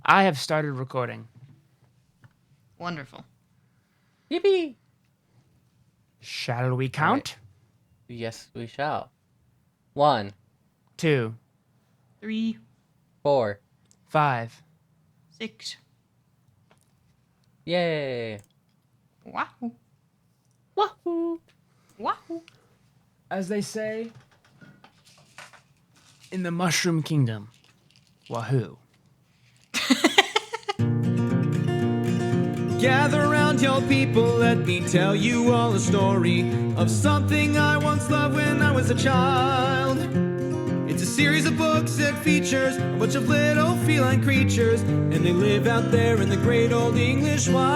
I have started recording. Wonderful. Yippee! Shall we count? Yes, we shall. 1, 2, 3, 4. 5. 6. Yay! Wahoo. Wahoo! Wahoo. As they say in the Mushroom Kingdom, wahoo. Gather round, y'all people, let me tell you all a story of something I once loved when I was a child. It's a series of books that features a bunch of little feline creatures, and they live out there in the great old English wild.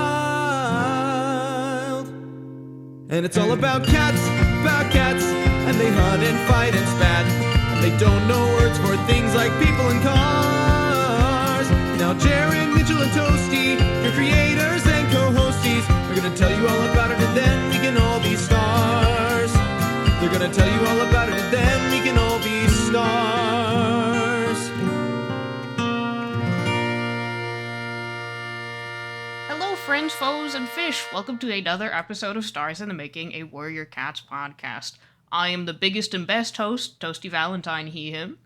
And it's all about cats, and they hunt and fight and spat, and they don't know words for things like people and cars. Now Jaron, Mitchell, and Toasty, your creators and co-hosties, are gonna tell you all about it, and then we can all be stars. They're gonna tell you all about it, and then we can all be stars. Hello, friends, foes, and fish. Welcome to another episode of Stars in the Making, a Warrior Cats podcast. I am the biggest and best host, Toasty Valentine, he, him.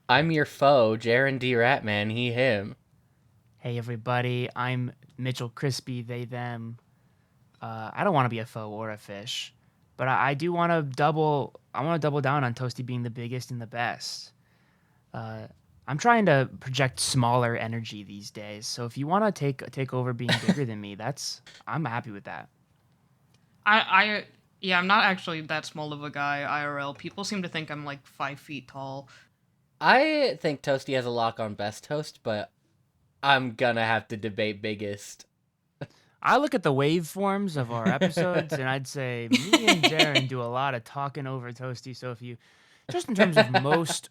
I'm your foe, Jaron D Ratman, he, him. Hey everybody, I'm Mitchell, Crispi, they, them. I don't want to be a foe or a fish, but I do want to double down on Toasty being the biggest and the best. I'm trying to project smaller energy these days, so if you want to take over being bigger than me, I'm happy with that. I'm not actually that small of a guy, IRL. People seem to think I'm like 5 feet tall. I think Toasty has a lock on best host, but I'm gonna have to debate biggest. I look at the waveforms of our episodes, and I'd say me and Jaron do a lot of talking over Toasty. So if you, just in terms of most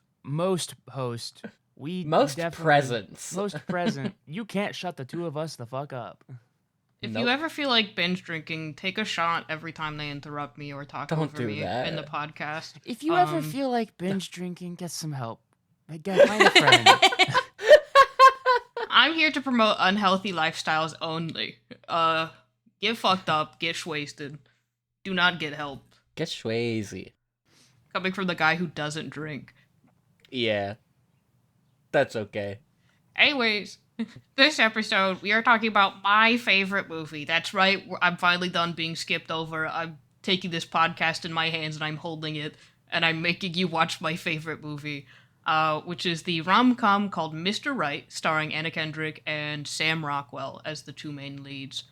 host, Most presence. most present, you can't shut the two of us the fuck up. If Nope. you ever feel like binge drinking, take a shot every time they interrupt me or talk Don't over do me that. in the podcast. If you ever feel like binge drinking, get some help. Find a friend. I'm here to promote unhealthy lifestyles only. Get fucked up, get wasted. Do not get help. Get schwazy. Coming from the guy who doesn't drink. Yeah. That's okay. Anyways, this episode, we are talking about my favorite movie. That's right, I'm finally done being skipped over. I'm taking this podcast in my hands and I'm holding it, and I'm making you watch my favorite movie, which is the rom-com called Mista Right, starring Anna Kendrick and Sam Rockwell as the two main leads.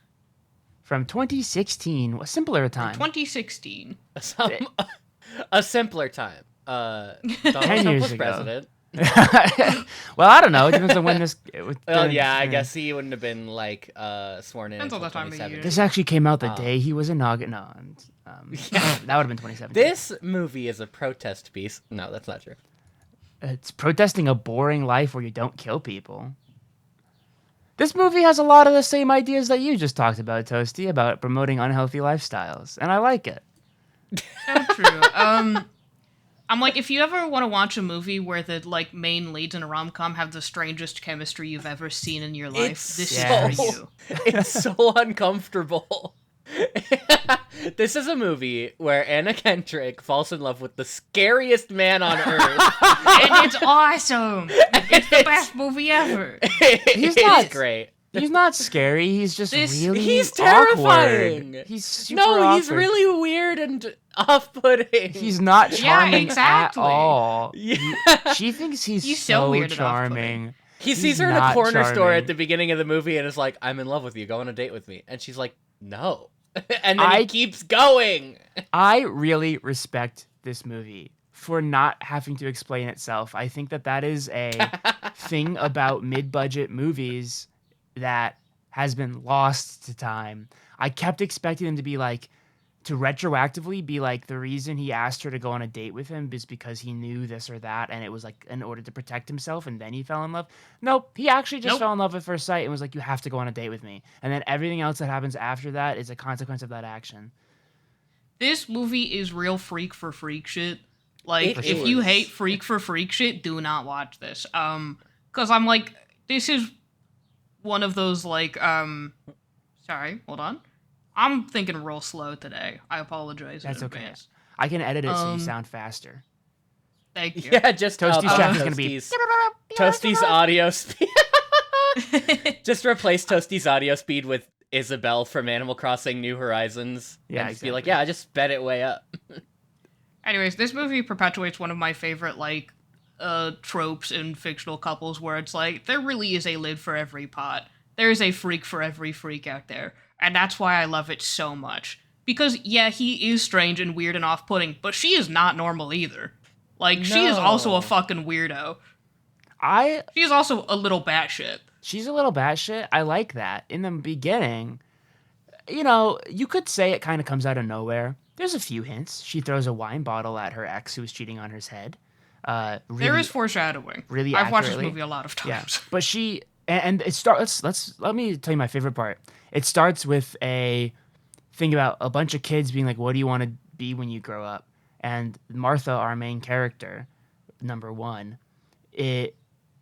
From 2016, a simpler time. 2016. A simpler time. Donald 10 Trump years was ago. president. Well, I don't know. It depends on when this. Well, yeah, I guess he wouldn't have been sworn in Depends on until the time of year. 2017. This actually came out the day he was inaugurated. No, that would have been 2017. This movie is a protest piece. No, that's not true. It's protesting a boring life where you don't kill people. This movie has a lot of the same ideas that you just talked about, Toasty, about promoting unhealthy lifestyles, and I like it. So true. I'm like, if you ever want to watch a movie where the main leads in a rom-com have the strangest chemistry you've ever seen in your life, this is for you. It's so uncomfortable. This is a movie where Anna Kendrick falls in love with the scariest man on earth. And it's awesome. It's the best movie ever. He's not great. He's not scary. He's just really He's terrifying. awkward. He's super awkward. He's really weird and off-putting. He's not charming exactly. at all. Yeah. She thinks he's so so weird and charming. He sees her in a corner store at the beginning of the movie and is like, I'm in love with you. Go on a date with me. And she's like, no. And then he keeps going. I really respect this movie for not having to explain itself. I think that is a thing about mid-budget movies that has been lost to time. I kept expecting them to be to retroactively be the reason he asked her to go on a date with him is because he knew this or that, and it was in order to protect himself, and then he fell in love. Nope, he actually just fell in love at first sight and was you have to go on a date with me. And then everything else that happens after that is a consequence of that action. This movie is real freak for freak shit. If you hate freak for freak shit, do not watch this. Because I'm this is one of those like sorry, hold on. I'm thinking real slow today. I apologize. That's in okay. advance. I can edit it so you sound faster. Thank you. Yeah, just Toasty's up track is gonna be Toasty's audio speed. Just replace Toasty's audio speed with Isabelle from Animal Crossing New Horizons. Yeah, and just be like, exactly. yeah, I just sped it way up. Anyways, this movie perpetuates one of my favorite like tropes in fictional couples where it's like there really is a lid for every pot. There is a freak for every freak out there. And that's why I love it so much. Because yeah, he is strange and weird and off-putting, but she is not normal either. Like she is also No. a fucking weirdo. I She is also a little batshit. She's a little batshit. I like that. In the beginning, you could say it kind of comes out of nowhere. There's a few hints. She throws a wine bottle at her ex who was cheating on his head. Really, There is foreshadowing. really I've watched this accurately. movie a lot of Yeah, times. but she and it starts. Let me tell you my favorite part. It starts with a thing about a bunch of kids being like, "What do you want to be when you grow up?" And Martha, our main character, number one, it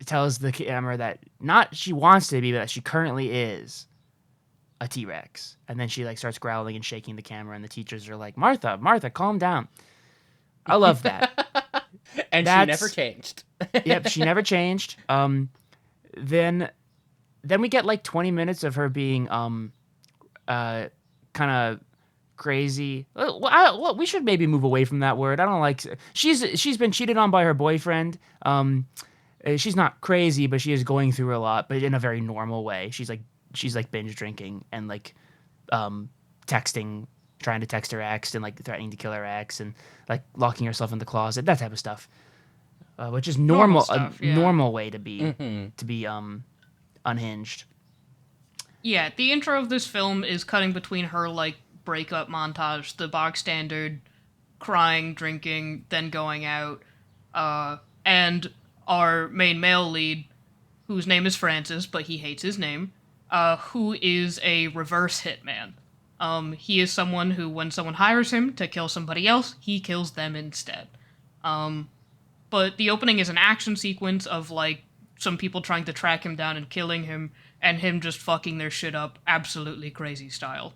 tells the camera that not she wants to be, but that she currently is a T-Rex. And then she like starts growling and shaking the camera, and the teachers are like, Martha, calm down. I love that. And she never changed. Yep, she never changed. Then we get like 20 minutes of her being kind of crazy. Well, we should maybe move away from that word. I don't like. She's been cheated on by her boyfriend. She's not crazy, but she is going through a lot, but in a very normal way. She's like binge drinking and like texting, trying to text her ex and like threatening to kill her ex and like locking herself in the closet, that type of stuff. Which is normal stuff, yeah. normal way to be Mm-hmm. Unhinged. Yeah, the intro of this film is cutting between her like breakup montage, the bog standard crying, drinking, then going out, and our main male lead, whose name is Francis, but he hates his name, who is a reverse hitman. He is someone who, when someone hires him to kill somebody else, he kills them instead. But the opening is an action sequence of, like, some people trying to track him down and killing him, and him just fucking their shit up absolutely crazy style.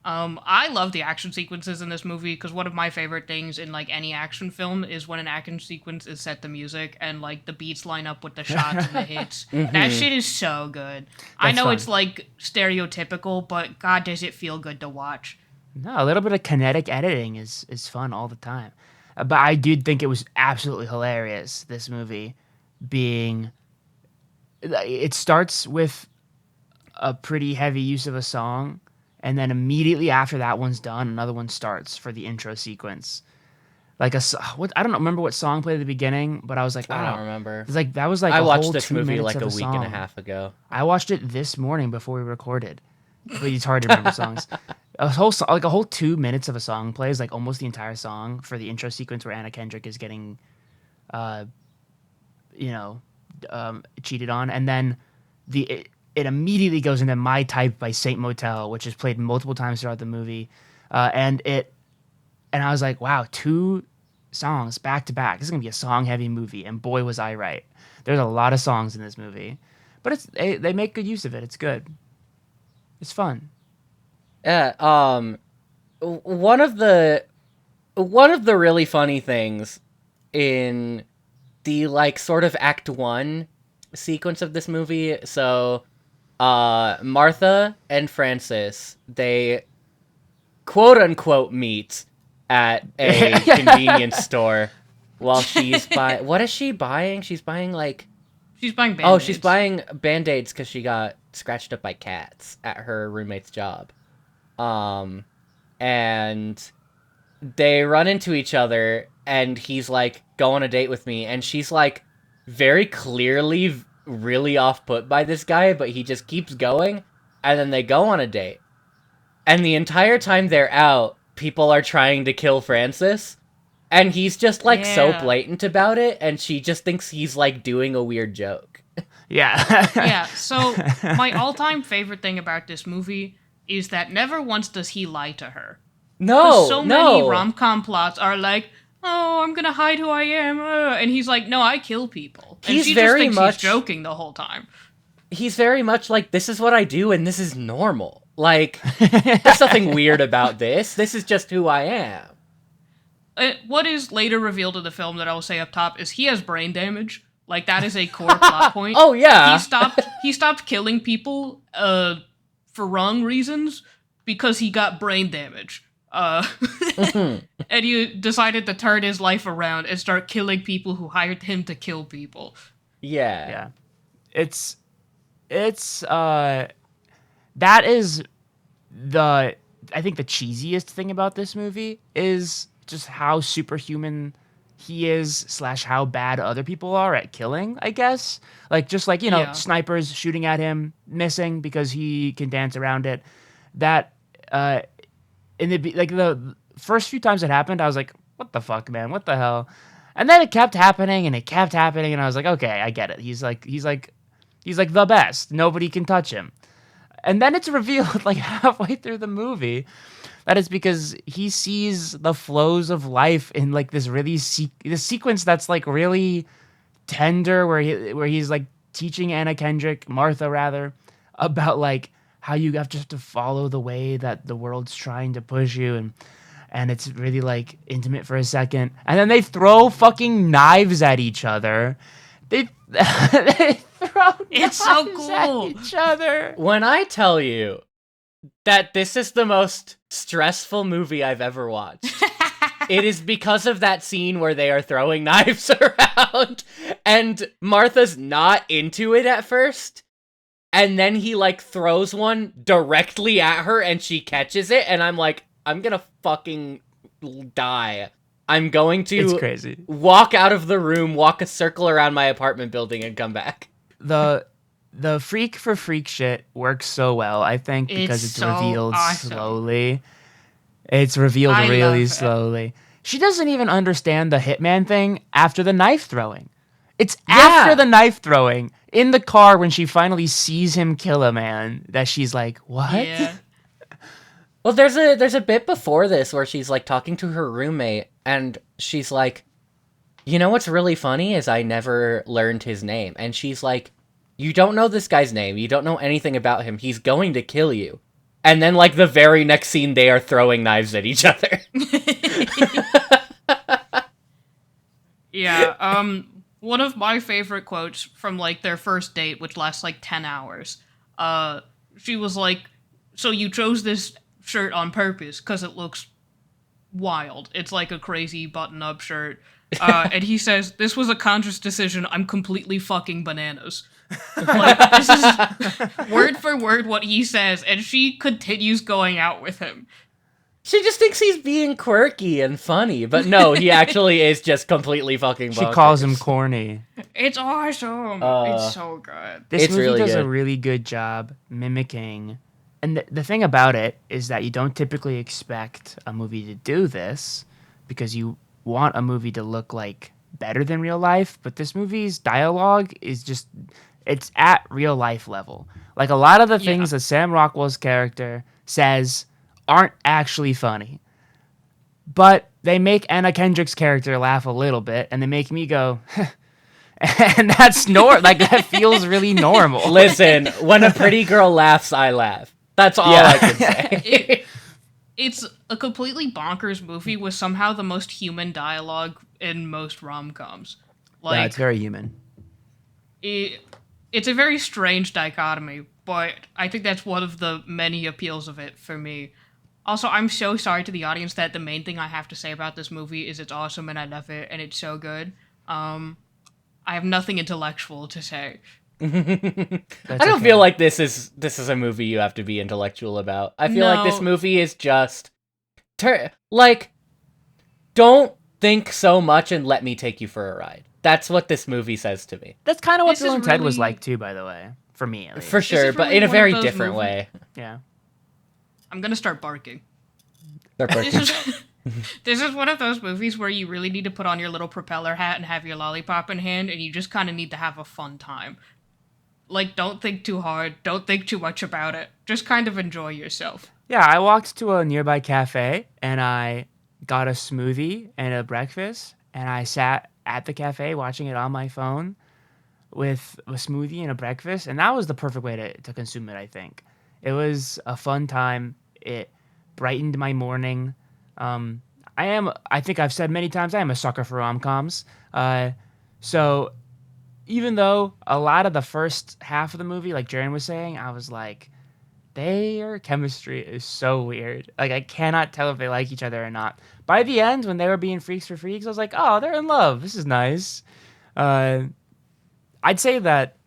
I love the action sequences in this movie, because one of my favorite things in, like, any action film is when an action sequence is set to music, and, like, the beats line up with the shots and the hits. That shit is so good. I know fun. it's, like, stereotypical, but god does it feel good to watch. No, a little bit of kinetic editing is fun all the time. But I did think it was absolutely hilarious, this movie, being... It starts with a pretty heavy use of a song, and then immediately after that one's done, another one starts for the intro sequence. Like I don't remember what song played at the beginning, but I was like, wow. I don't remember. It's like that was like I a watched whole this 2 movie minutes like of a a week and a song. half ago. I watched it this morning before we recorded. But it's hard to remember songs. A whole 2 minutes of a song plays, like almost the entire song for the intro sequence where Anna Kendrick is getting, cheated on, and then it immediately goes into My Type by Saint Motel, which is played multiple times throughout the movie, and I was like, wow, 2 songs back to back. This is gonna be a song-heavy movie, and boy was I right. There's a lot of songs in this movie, but they make good use of it. It's good. It's fun. Yeah, one of the really funny things in the like sort of Act 1 sequence of this movie, so Martha and Francis, they quote unquote meet at a convenience store while she's buying. What is she buying? She's buying like... She's buying Band-Aids. Oh, she's buying Band-Aids because she got scratched up by cats at her roommate's job. And they run into each other, and he's like, go on a date with me. And she's like, very clearly really off-put by this guy, but he just keeps going. And then they go on a date. And the entire time they're out, people are trying to kill Francis. And he's just, like, so blatant about it, and she just thinks he's, like, doing a weird joke. Yeah. Yeah, so my all-time favorite thing about this movie is that never once does he lie to her. No, many rom-com plots are like, oh, I'm gonna hide who I am, and he's like, no, I kill people. And He's she very just thinks much- he's joking the whole time. he's very much like, this is what I do and this is normal. Like, there's nothing weird about this. This is just who I am. What is later revealed in the film that I'll say up top is he has brain damage. Like, that is a core plot point. Oh, yeah. He stopped killing people for wrong reasons because he got brain damage. And he decided to turn his life around and start killing people who hired him to kill people. Yeah. It's that is I think the cheesiest thing about this movie is just how superhuman he is / how bad other people are at killing, I guess. Like, just like, snipers shooting at him, missing because he can dance around it. That, the first few times it happened, I was like, what the fuck, man? What the hell? And then it kept happening, and I was like, okay, I get it. He's like the best. Nobody can touch him. And then it's revealed, like, halfway through the movie that it's because he sees the flows of life in, like, this really this sequence that's, like, really tender, where he's, like, teaching Martha rather, about, like, how you have just to follow the way that the world's trying to push you, and it's really, like, intimate for a second. And then they throw fucking knives at each other. They throw It's knives so cool. at each other. When I tell you that this is the most stressful movie I've ever watched, it is because of that scene where they are throwing knives around, and Martha's not into it at first, and then he, like, throws one directly at her, and she catches it, and I'm like, I'm gonna fucking die. I'm going It's to crazy. walk out of the room, walk a circle around my apartment building, and come back. The freak for freak shit works so well, I think, because it's so revealed awesome. slowly. It's revealed I really love it. slowly. She doesn't even understand the hitman thing after the knife throwing. It's after the knife throwing in the car when she finally sees him kill a man that she's like, what? Yeah. Well, there's a bit before this where she's, like, talking to her roommate, and she's like, you know what's really funny is I never learned his name. And she's like, you don't know this guy's name. You don't know anything about him. He's going to kill you. And then, like, the very next scene, they are throwing knives at each other. Yeah, one of my favorite quotes from, like, their first date, which lasts, like, 10 hours, she was like, so you chose this shirt on purpose because it looks wild. It's like a crazy button-up shirt. And he says, this was a conscious decision. I'm completely fucking bananas. Like, this is word for word what he says, and she continues going out with him. She just thinks he's being quirky and funny, but no, he actually is just completely fucking bonkers. She calls him corny. It's awesome. It's so good. This It's movie really does a good. really good job mimicking. And the thing about it is that you don't typically expect a movie to do this because you want a movie to look like better than real life. But this movie's dialogue is just, it's at real life level. Like, a lot of the things that Sam Rockwell's character says aren't actually funny. But they make Anna Kendrick's character laugh a little bit, and they make me go, and that's that feels really normal. Listen, when a pretty girl laughs, I laugh. That's all I can say. It's a completely bonkers movie with somehow the most human dialogue in most rom-coms. Like, Yeah, it's very human. It's a very strange dichotomy, but I think that's one of the many appeals of it for me. Also, I'm so sorry to the audience that the main thing I have to say about this movie is it's awesome and I love it and it's so good. I have nothing intellectual to say. I don't feel like this is a movie you have to be intellectual about. I feel like this movie is just don't think so much and let me take you for a ride. That's what this movie says to me. That's kind of what This Bill is and Ted was really- like too, by the way. For me, at least. For sure, is but really in a one of very those different movies- way. Yeah. I'm gonna start barking. They're perfect. This is one of those movies where you really need to put on your little propeller hat and have your lollipop in hand, and you just kind of need to have a fun time. Like, don't think too hard, don't think too much about it. Just kind of enjoy yourself. Yeah, I walked to a nearby cafe and I got a smoothie and a breakfast, and I sat at the cafe watching it on my phone with a smoothie and a breakfast, and that was the perfect way to consume it, I think. It was a fun time. It brightened my morning. I think I've said many times, I am a sucker for rom-coms. So even though a lot of the first half of the movie, like Jaron was saying, I was like, their chemistry is so weird. Like, I cannot tell if they like each other or not. By the end, when they were being freaks for freaks, I was like, oh, they're in love. This is nice. I'd say that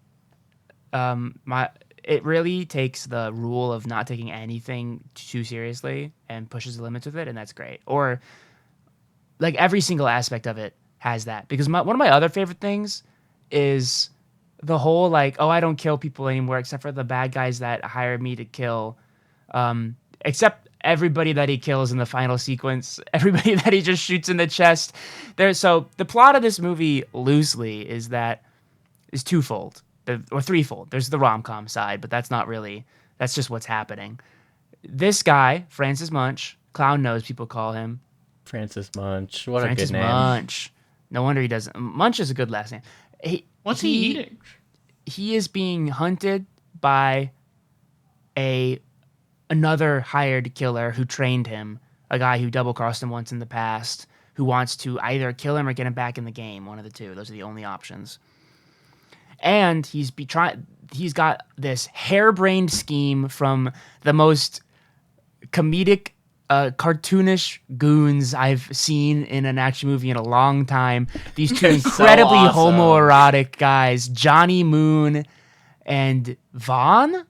it really takes the rule of not taking anything too seriously and pushes the limits with it, and that's great. Or, like, every single aspect of it has that. Because one of my other favorite things is the whole, like, oh, I don't kill people anymore except for the bad guys that hired me to kill. Except everybody that he kills in the final sequence, everybody that he just shoots in the chest. So the plot of this movie, loosely, is twofold. Or threefold. There's the rom-com side, but that's just what's happening. This guy, Francis Munch, Clown Nose, people call him. Francis Munch. What Francis a good name. Munch. No wonder he doesn't. Munch is a good last name. What's he eating? He is being hunted by another hired killer who trained him, a guy who double-crossed him once in the past, who wants to either kill him or get him back in the game, one of the two. Those are the only options. And he's got this harebrained scheme from the most comedic, cartoonish goons I've seen in an action movie in a long time. These two incredibly homoerotic guys, Johnny Moon and Vaughn?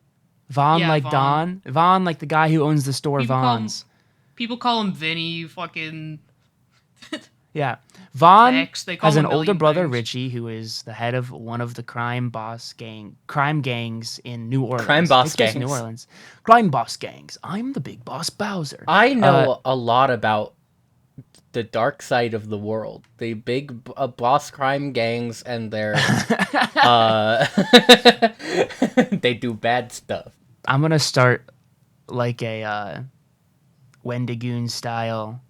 Vaughn like Don? Vaughn like the guy who owns the store Vaughn's. People call him Vinny, fucking... Yeah. Vaughn has an older brother, Richie, who is the head of one of the crime gangs in New Orleans. Crime boss gangs. I'm the big boss Bowser. I know a lot about the dark side of the world. The big boss crime gangs and their they do bad stuff. I'm gonna start like a Wendigoon style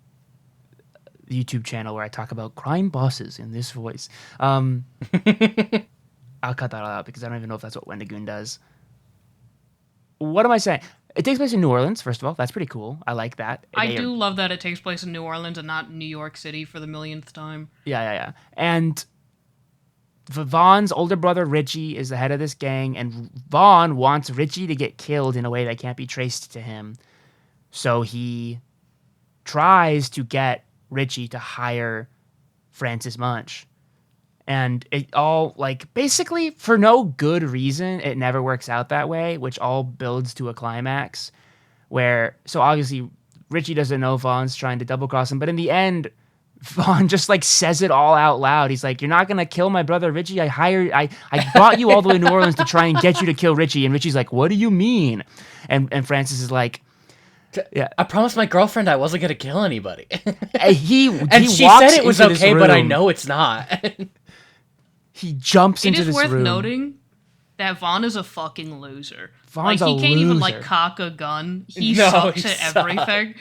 YouTube channel where I talk about crime bosses in this voice. I'll cut that all out because I don't even know if that's what Wendigoon does. What am I saying? It takes place in New Orleans, first of all. That's pretty cool. I like that. I do love that it takes place in New Orleans and not New York City for the millionth time. Yeah. And Vaughn's older brother, Richie, is the head of this gang, and Vaughn wants Richie to get killed in a way that can't be traced to him. So he tries to get Richie to hire Francis Munch. And it all, like, basically for no good reason, it never works out that way, which all builds to a climax where, so obviously Richie doesn't know Vaughn's trying to double cross him, but in the end, Vaughn just like says it all out loud. He's like, "You're not gonna kill my brother Richie. I brought you all the way to New Orleans to try and get you to kill Richie." And Richie's like, "What do you mean?" And Francis is like, yeah, I promised my girlfriend I wasn't gonna kill anybody. She said it was okay, but I know it's not. He jumps into this room. It is worth noting that Vaughn is a fucking loser. Vaughn's he can't even loser. cock a gun. He sucks at everything.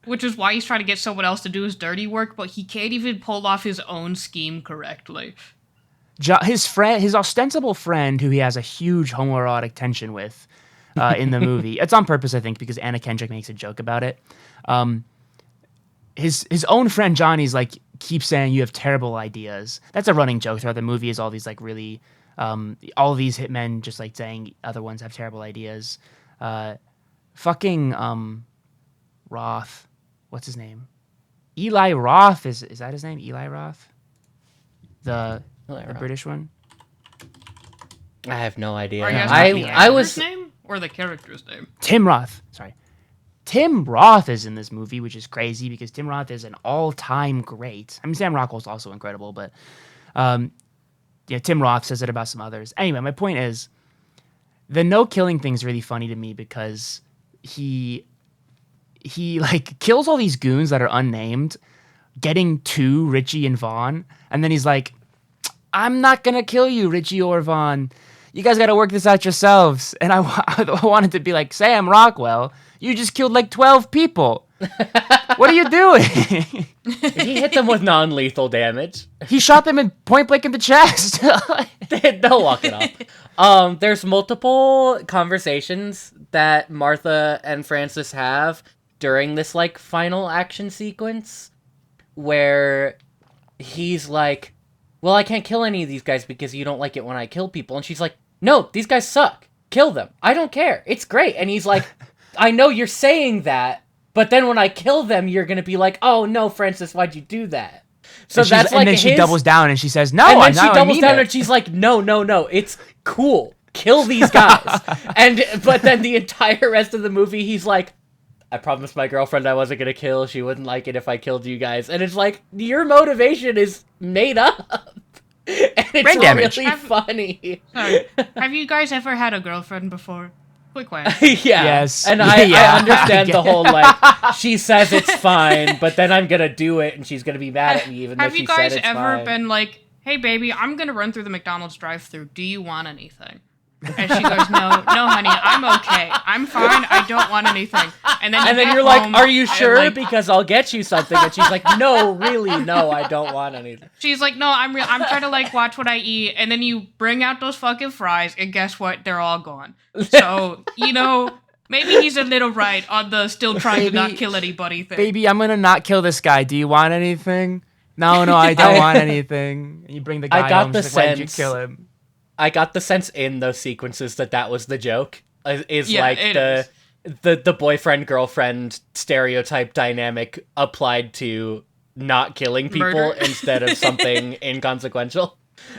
Which is why he's trying to get someone else to do his dirty work, but he can't even pull off his own scheme correctly. His ostensible friend, who he has a huge homoerotic tension with in the movie. It's on purpose, I think, because Anna Kendrick makes a joke about it. His own friend Johnny's like keeps saying you have terrible ideas. That's a running joke throughout the movie. Is all these like really all these hitmen just like saying other ones have terrible ideas. Roth. What's his name? Eli Roth is that his name? Eli Roth, the British one. I have no idea. I was his name or the character's name. Tim Roth. Sorry. Tim Roth is in this movie, which is crazy because Tim Roth is an all-time great. I mean, Sam Rockwell's also incredible, but Tim Roth says it about some others. Anyway, my point is, the no-killing thing is really funny to me because he like kills all these goons that are unnamed, getting to Richie and Vaughn, and then he's like, "I'm not gonna kill you, Richie or Vaughn. You guys gotta work this out yourselves." And I wanted to be like, "Sam Rockwell, you just killed like 12 people. What are you doing? He hit them with non-lethal damage. He shot them in point blank in the chest. They'll walk it off. There's multiple conversations that Martha and Francis have during this like final action sequence where he's like, well, I can't kill any of these guys because you don't like it when I kill people. And she's like, no, these guys suck. Kill them. I don't care. It's great. And he's like, I know you're saying that, but then when I kill them, you're going to be like, oh, no, Francis, why'd you do that? So that's like, and then she doubles down and she says, no, and then she doubles down and she's like, no, it's cool. Kill these guys. But then the entire rest of the movie, he's like, I promised my girlfriend I wasn't going to kill. She wouldn't like it if I killed you guys. And it's like, your motivation is made up. And it's really funny. Sorry. Have you guys ever had a girlfriend before? Quick one. Yeah. Yes. And I understand the whole, like, she says it's fine, but then I'm going to do it, and she's going to be mad at me even though she said it's fine. Have you guys ever been like, hey, baby, I'm going to run through the McDonald's drive-thru. Do you want anything? And she goes, no, honey, I'm okay. I'm fine. I don't want anything. And then you're like, are you sure? Because I'll get you something. And she's like, no, really, no, I don't want anything. She's like, no, I'm trying to like watch what I eat. And then you bring out those fucking fries, and guess what? They're all gone. So, maybe he's a little right on the still trying to not kill anybody thing. Baby, I'm gonna not kill this guy. Do you want anything? No, I don't want anything. And you bring the guy home. She's like, why did you kill him? I got the sense in those sequences that was the joke. Is yeah, like the boyfriend-girlfriend stereotype dynamic applied to not killing people Murder. instead of something inconsequential.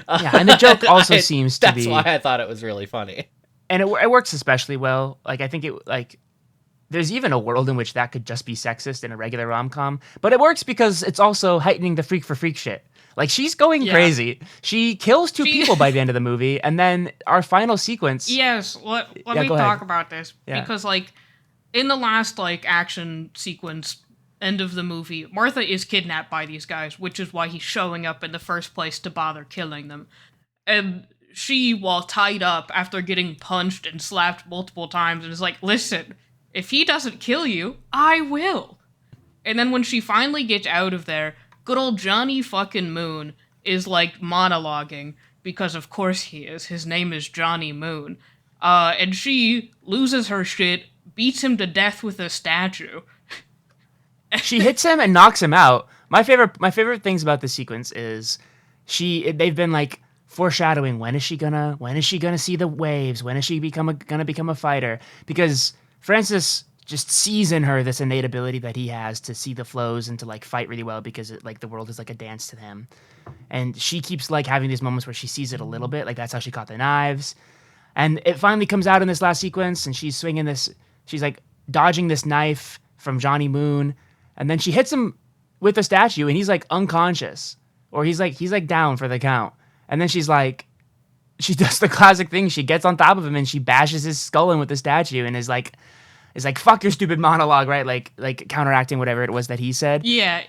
Yeah, and the joke also seems to be... That's why I thought it was really funny. And it works especially well. Like, I think there's even a world in which that could just be sexist in a regular rom-com. But it works because it's also heightening the freak for freak shit. Like, she's going crazy. She kills two people by the end of the movie, and then our final sequence... Yes, let me talk about this. Yeah. Because, like, in the last, like, action sequence, end of the movie, Martha is kidnapped by these guys, which is why he's showing up in the first place to bother killing them. And she, while tied up after getting punched and slapped multiple times, is like, listen, if he doesn't kill you, I will. And then when she finally gets out of there... good old Johnny fucking Moon is, like, monologuing, because of course he is. His name is Johnny Moon. And she loses her shit, beats him to death with a statue. She hits him and knocks him out. My favorite things about this sequence is they've been, like, foreshadowing, when is she gonna see the waves? When is she gonna become a fighter? Because Francis just sees in her this innate ability that he has to see the flows and to like fight really well because the world is like a dance to him. And she keeps like having these moments where she sees it a little bit. Like that's how she caught the knives. And it finally comes out in this last sequence and she's like dodging this knife from Johnny Moon. And then she hits him with a statue and he's like unconscious or he's like down for the count. And then she does the classic thing. She gets on top of him and she bashes his skull in with the statue and is like, fuck your stupid monologue, right? Like counteracting whatever it was that he said. Yeah.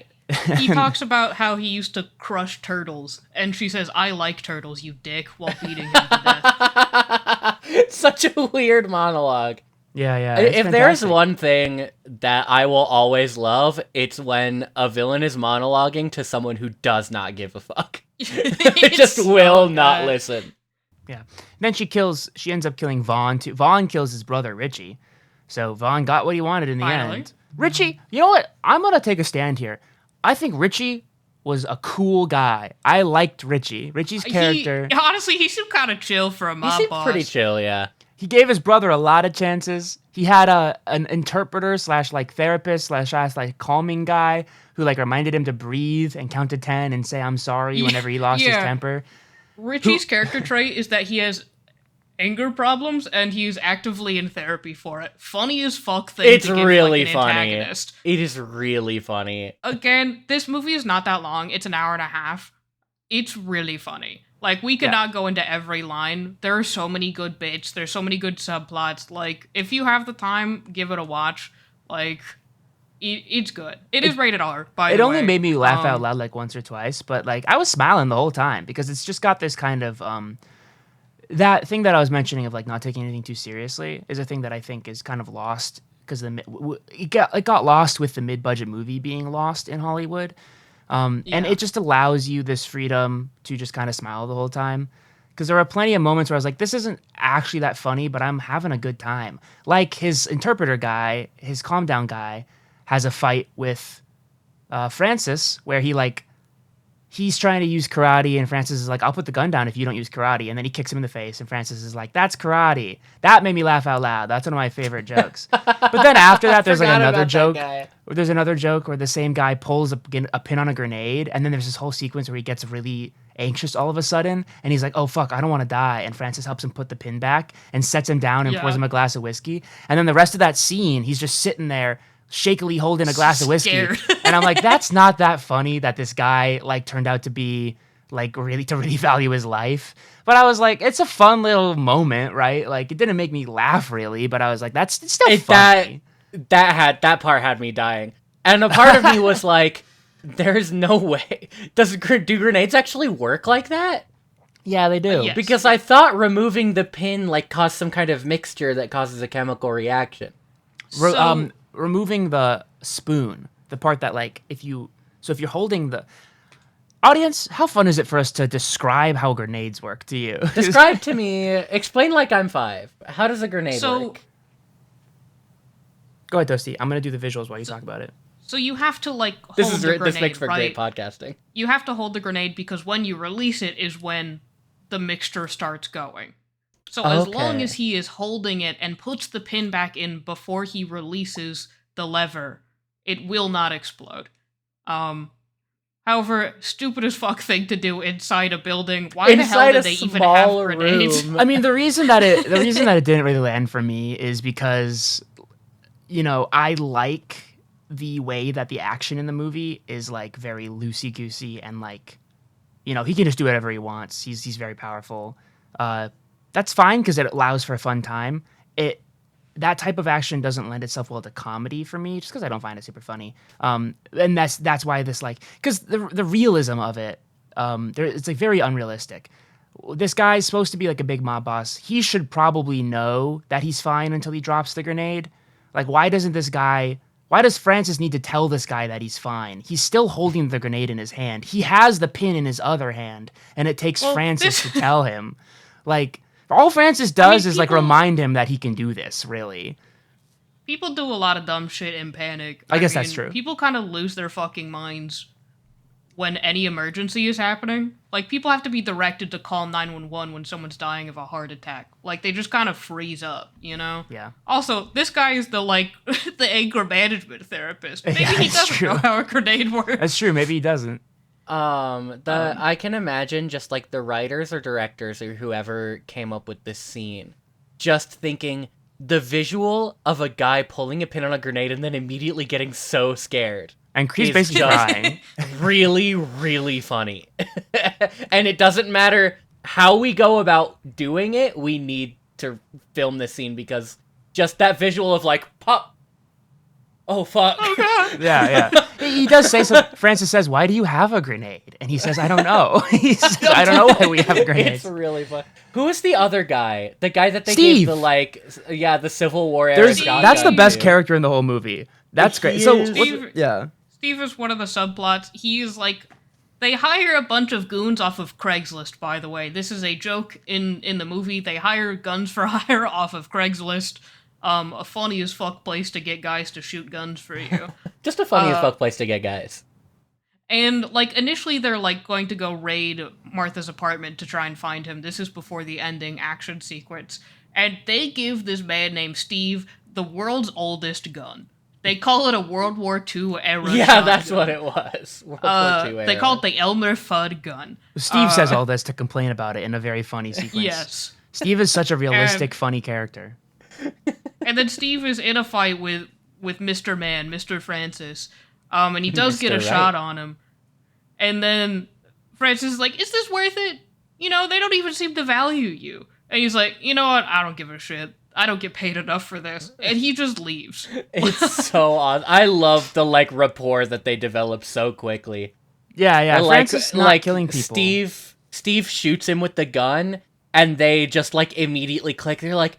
He talks about how he used to crush turtles. And she says, I like turtles, you dick, while beating him to death. Such a weird monologue. Yeah. If there's one thing that I will always love, it's when a villain is monologuing to someone who does not give a fuck. Just will not listen. Yeah. Then she ends up killing Vaughn too. Vaughn kills his brother, Richie. So Vaughn got what he wanted in the end. Richie, you know what? I'm going to take a stand here. I think Richie was a cool guy. I liked Richie. Richie's character. Honestly, he seemed kind of chill for a mob boss. He seemed pretty chill, yeah. He gave his brother a lot of chances. He had an interpreter / like therapist / like calming guy who like reminded him to breathe and count to 10 and say I'm sorry whenever he lost his temper. Richie's character trait is that he has anger problems, and he's actively in therapy for it. Funny as fuck thing it's to give, really like, an funny. antagonist. It is really funny. Again, this movie is not that long. It's an hour and a half. It's really funny. Like, we could not go into every line. There are so many good bits. There's so many good subplots. Like, if you have the time, give it a watch. Like, it's good. It is rated R, by the way. It only made me laugh out loud, like, once or twice. But, like, I was smiling the whole time because it's just got this kind of... that thing that I was mentioning of like not taking anything too seriously is a thing that I think is kind of lost because it got lost with the mid-budget movie being lost in Hollywood. And it just allows you this freedom to just kind of smile the whole time. Because there are plenty of moments where I was like, this isn't actually that funny, but I'm having a good time. Like his interpreter guy, his calm down guy, has a fight with Francis where he's trying to use karate, and Francis is like, I'll put the gun down if you don't use karate. And then he kicks him in the face, and Francis is like, that's karate. That made me laugh out loud. That's one of my favorite jokes. But then after that, there's like another joke. There's another joke where the same guy pulls a pin on a grenade, and then there's this whole sequence where he gets really anxious all of a sudden, and he's like, oh fuck, I don't want to die. And Francis helps him put the pin back and sets him down and pours him a glass of whiskey. And then the rest of that scene, he's just sitting there shakily holding a glass of whiskey. And I'm like, that's not that funny that this guy like turned out to be like really value his life. But I was like, it's a fun little moment, right? Like it didn't make me laugh really, but I was like, it's still funny. That part had me dying. And a part of me was like, there's no way. Do grenades actually work like that? Yeah, they do. Yes. Because I thought removing the pin like caused some kind of mixture that causes a chemical reaction. Removing the spoon, the part that like if you're holding the audience, how fun is it for us to describe how grenades work to you? Describe to me. Explain like I'm 5. How does a grenade work? Go ahead, Toasty. I'm gonna do the visuals while you talk about it. So you have to like hold the grenade, this makes for right? great podcasting. You have to hold the grenade because when you release it is when the mixture starts going. So as long as he is holding it and puts the pin back in before he releases the lever, it will not explode. However, stupid as fuck thing to do inside a building. Why the hell did they even have grenades? I mean, the reason that it didn't really land for me is because, you know, I like the way that the action in the movie is like very loosey-goosey and like, you know, he can just do whatever he wants. He's very powerful. That's fine because it allows for a fun time. That type of action doesn't lend itself well to comedy for me, just because I don't find it super funny. And that's why this like, because the realism of it, it's like very unrealistic. This guy's supposed to be like a big mob boss. He should probably know that he's fine until he drops the grenade. Like, why does Francis need to tell this guy that he's fine? He's still holding the grenade in his hand. He has the pin in his other hand, and it takes Francis to tell him. Like, all Francis does is like remind him that he can do this, really. People do a lot of dumb shit in panic. I guess that's true. People kind of lose their fucking minds when any emergency is happening. Like, people have to be directed to call 911 when someone's dying of a heart attack. Like, they just kind of freeze up, you know? Yeah. Also, this guy is the anger management therapist. Maybe Yeah, he doesn't know how a grenade works. That's true. Maybe he doesn't. I can imagine just like the writers or directors or whoever came up with this scene just thinking the visual of a guy pulling a pin on a grenade and then immediately getting so scared. And he's basically crying. Really, really funny. And it doesn't matter how we go about doing it, we need to film this scene because just that visual of like, pop. Oh, fuck. Oh, God. Yeah. He does say so. Francis says, why do you have a grenade? And he says, I don't know. He says, I don't know why we have grenades. It's really fun. Who is the other guy? The guy that they Steve. gave the Civil War era shotgun That's the best to. character in the whole movie. That's great. Steve is one of the subplots. He is like, they hire a bunch of goons off of Craigslist, by the way. This is a joke in the movie. They hire guns for hire off of Craigslist. A funny as fuck place to get guys to shoot guns for you. Just a funny as fuck place to get guys. And, like, initially they're, like, going to go raid Martha's apartment to try and find him. This is before the ending action sequence. And they give this man named Steve the world's oldest gun. They call it a World War II era shotgun. That's what it was. World War II era. They call it the Elmer Fudd gun. Steve says all this to complain about it in a very funny sequence. Yes. Steve is such a realistic, funny character. And then Steve is in a fight with Mr. Man, Mr. Francis, and he does get a shot on him. And then Francis is like, is this worth it? You know, they don't even seem to value you. And he's like, you know what? I don't give a shit. I don't get paid enough for this. And he just leaves. It's so odd. I love the, like, rapport that they develop so quickly. Yeah. Francis not killing people. Steve shoots him with the gun, and they just, like, immediately click. They're like,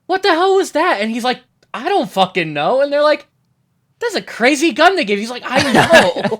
what the hell was that? And he's like, I don't fucking know. And they're like, that's a crazy gun they give you. He's like, I know.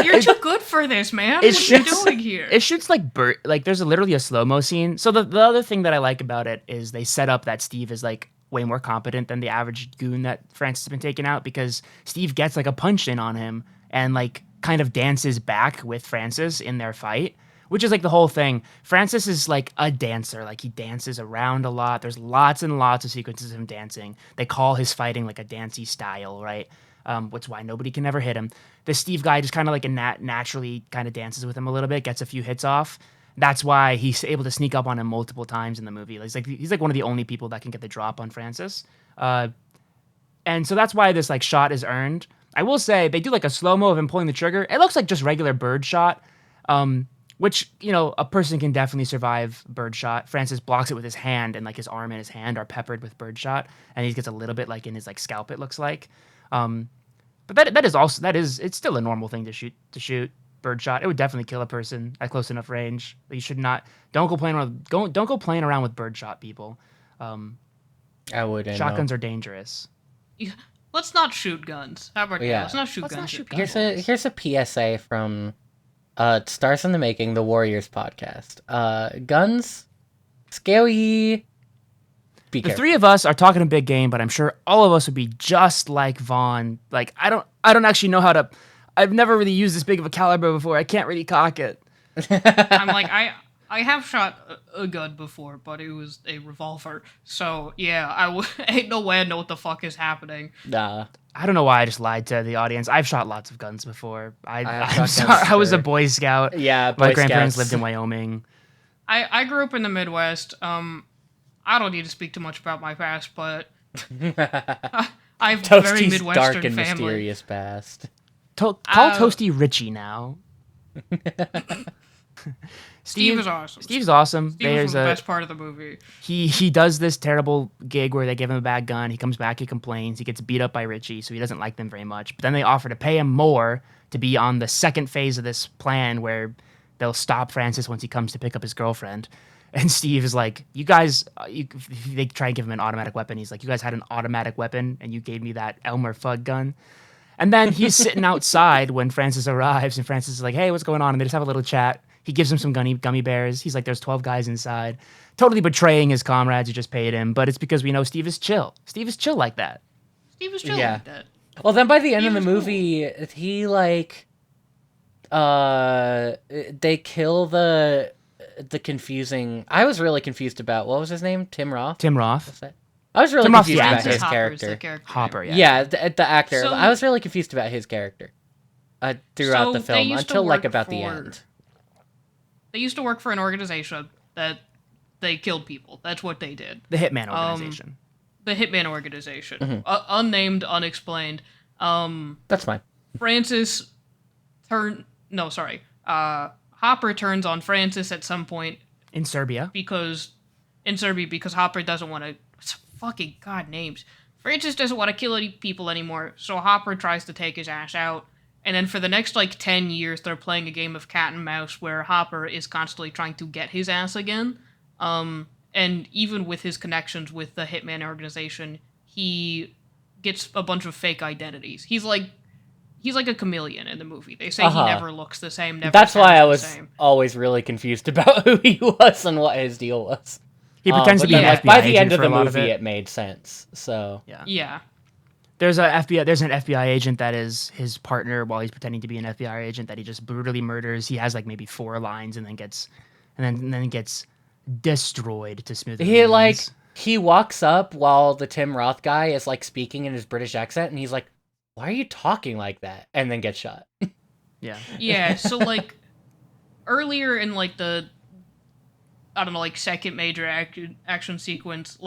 You're too good for this, man. What are you doing here? It shoots like there's literally a slow-mo scene. So the other thing that I like about it is they set up that Steve is like way more competent than the average goon that Francis has been taking out, because Steve gets like a punch in on him and like kind of dances back with Francis in their fight, which is like the whole thing. Francis is like a dancer. Like he dances around a lot. There's lots and lots of sequences of him dancing. They call his fighting like a dancey style, right? Which is why nobody can ever hit him. The Steve guy just kind of like naturally kind of dances with him a little bit, gets a few hits off. That's why he's able to sneak up on him multiple times in the movie. He's like one of the only people that can get the drop on Francis. And so that's why this like shot is earned. I will say they do like a slow-mo of him pulling the trigger. It looks like just regular bird shot, which, you know, a person can definitely survive bird shot. Francis blocks it with his hand, and like his arm and his hand are peppered with bird shot, and he gets a little bit like in his like scalp, it looks like. But it's still a normal thing to shoot birdshot. It would definitely kill a person at close enough range. You should not. Don't go playing around with birdshot, people. I wouldn't. Shotguns are dangerous. Let's not shoot guns. How about that? Let's not shoot guns. Here's a PSA from Stars in the Making, the Warriors podcast. Guns, scary. Be careful. The three of us are talking a big game, but I'm sure all of us would be just like Vaughn. Like I don't actually know how to. I've never really used this big of a caliber before. I can't really cock it. I'm like, I have shot a gun before, but it was a revolver. So yeah, ain't no way I know what the fuck is happening. Nah. I don't know why I just lied to the audience. I've shot lots of guns before. I'm sorry. I was a Boy Scout. Yeah, my grandparents lived in Wyoming. I grew up in the Midwest. I don't need to speak too much about my past, but I've a very Midwestern dark and family. Mysterious past. Call Toasty Richie now. Steve is awesome. Steve's awesome. Steve was the best part of the movie. He does this terrible gig where they give him a bad gun. He comes back, he complains. He gets beat up by Richie, so he doesn't like them very much. But then they offer to pay him more to be on the second phase of this plan where they'll stop Francis once he comes to pick up his girlfriend. And Steve is like, you guys, they try and give him an automatic weapon. He's like, you guys had an automatic weapon, and you gave me that Elmer Fudd gun. And then he's sitting outside when Francis arrives, and Francis is like, hey, what's going on? And they just have a little chat. He gives him some gummy bears. He's like, there's 12 guys inside. Totally betraying his comrades who just paid him. But it's because we know Steve is chill. Steve is chill like that. Steve is chill like that. Well, then by the end of the movie, he like, they kill the confusing. I was really confused about, what was his name? Tim Roth? Tim Roth. What's that? I was really Tim Roth's confused about actor. his character. Hopper, yeah. Yeah, the actor. So, I was really confused about his character throughout the film until like about the end. They used to work for an organization that they killed people. That's what they did. The Hitman organization. The Hitman organization. Mm-hmm. Unnamed, unexplained. That's fine. Hopper turns on Francis at some point. In Serbia, because Hopper doesn't want to. Fucking god names. Francis doesn't want to kill any people anymore, so Hopper tries to take his ass out. And then for the next, 10 years, they're playing a game of cat and mouse where Hopper is constantly trying to get his ass again. And even with his connections with the Hitman organization, he gets a bunch of fake identities. He's like a chameleon in the movie. They say he never looks the same. That's why I was always really confused about who he was and what his deal was. He pretends to be an FBI by the end agent of the for movie, it made sense. So yeah. There's an FBI agent that is his partner while he's pretending to be an FBI agent that he just brutally murders. He has maybe 4 lines and then gets destroyed to smithereens. He walks up while the Tim Roth guy is speaking in his British accent, and he's like, "Why are you talking like that?" And then gets shot. Yeah. Yeah. So earlier in the second major action sequence,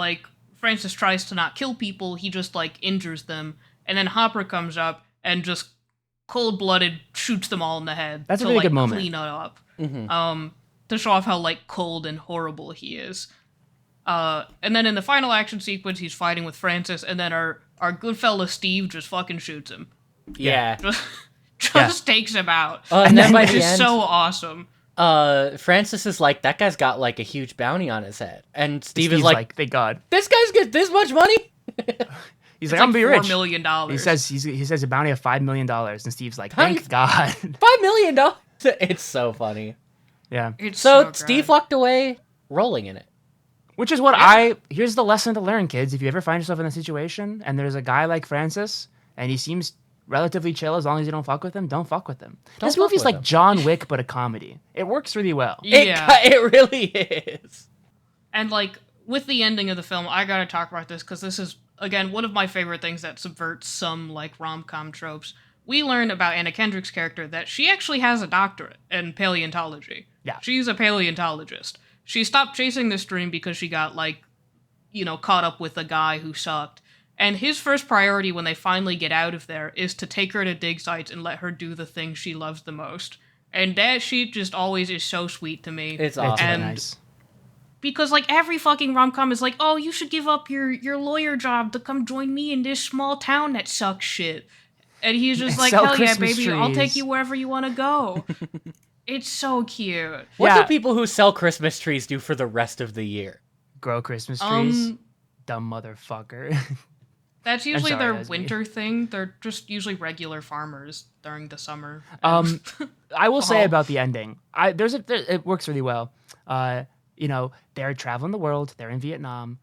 Francis tries to not kill people, he just injures them, and then Hopper comes up and just cold-blooded shoots them all in the head. That's a really good moment. Clean it up. Mm-hmm. To show off how cold and horrible he is. And then in the final action sequence, he's fighting with Francis, and then our good fella Steve just fucking shoots him. Yeah. Just takes him out. And then by the it's end, so awesome. Francis is like, that guy's got like a huge bounty on his head, and Steve is Steve's like, thank God. this guy's get this much money. He's It's like, I'm gonna be $4 rich. million. He says a bounty of $5 million, and Steve's like, thank God. $5 million. It's so funny. Yeah. It's So good. Steve walked away rolling in it. Which is what here's the lesson to learn, kids. If you ever find yourself in a situation and there's a guy like Francis and he seems relatively chill as long as you don't fuck with him, don't fuck with him. This fuck movie's with like him. John Wick, but a comedy. It works really well. Yeah. It really is. And like with the ending of the film, I gotta talk about this because this is again one of my favorite things that subverts some like rom-com tropes. We learn about Anna Kendrick's character that she actually has a doctorate in paleontology. Yeah. She's a paleontologist. She stopped chasing this dream because she got caught up with a guy who sucked. And his first priority when they finally get out of there is to take her to dig sites and let her do the thing she loves the most. And that she just always is so sweet to me. It's awesome. It's really And nice. because like every fucking rom-com is like, oh, you should give up your lawyer job to come join me in this small town that sucks shit. And he's just like, Sell hell yeah, Christmas baby, I'll take trees. you wherever you want to go. It's so cute. What Yeah. do people who sell Christmas trees do for the rest of the year? Grow Christmas trees. Um, Dumb motherfucker. That's usually sorry, their that's me. winter thing. They're just usually regular farmers during the summer. I will say Fall. about the ending. It works really well. They're traveling the world. They're in Vietnam.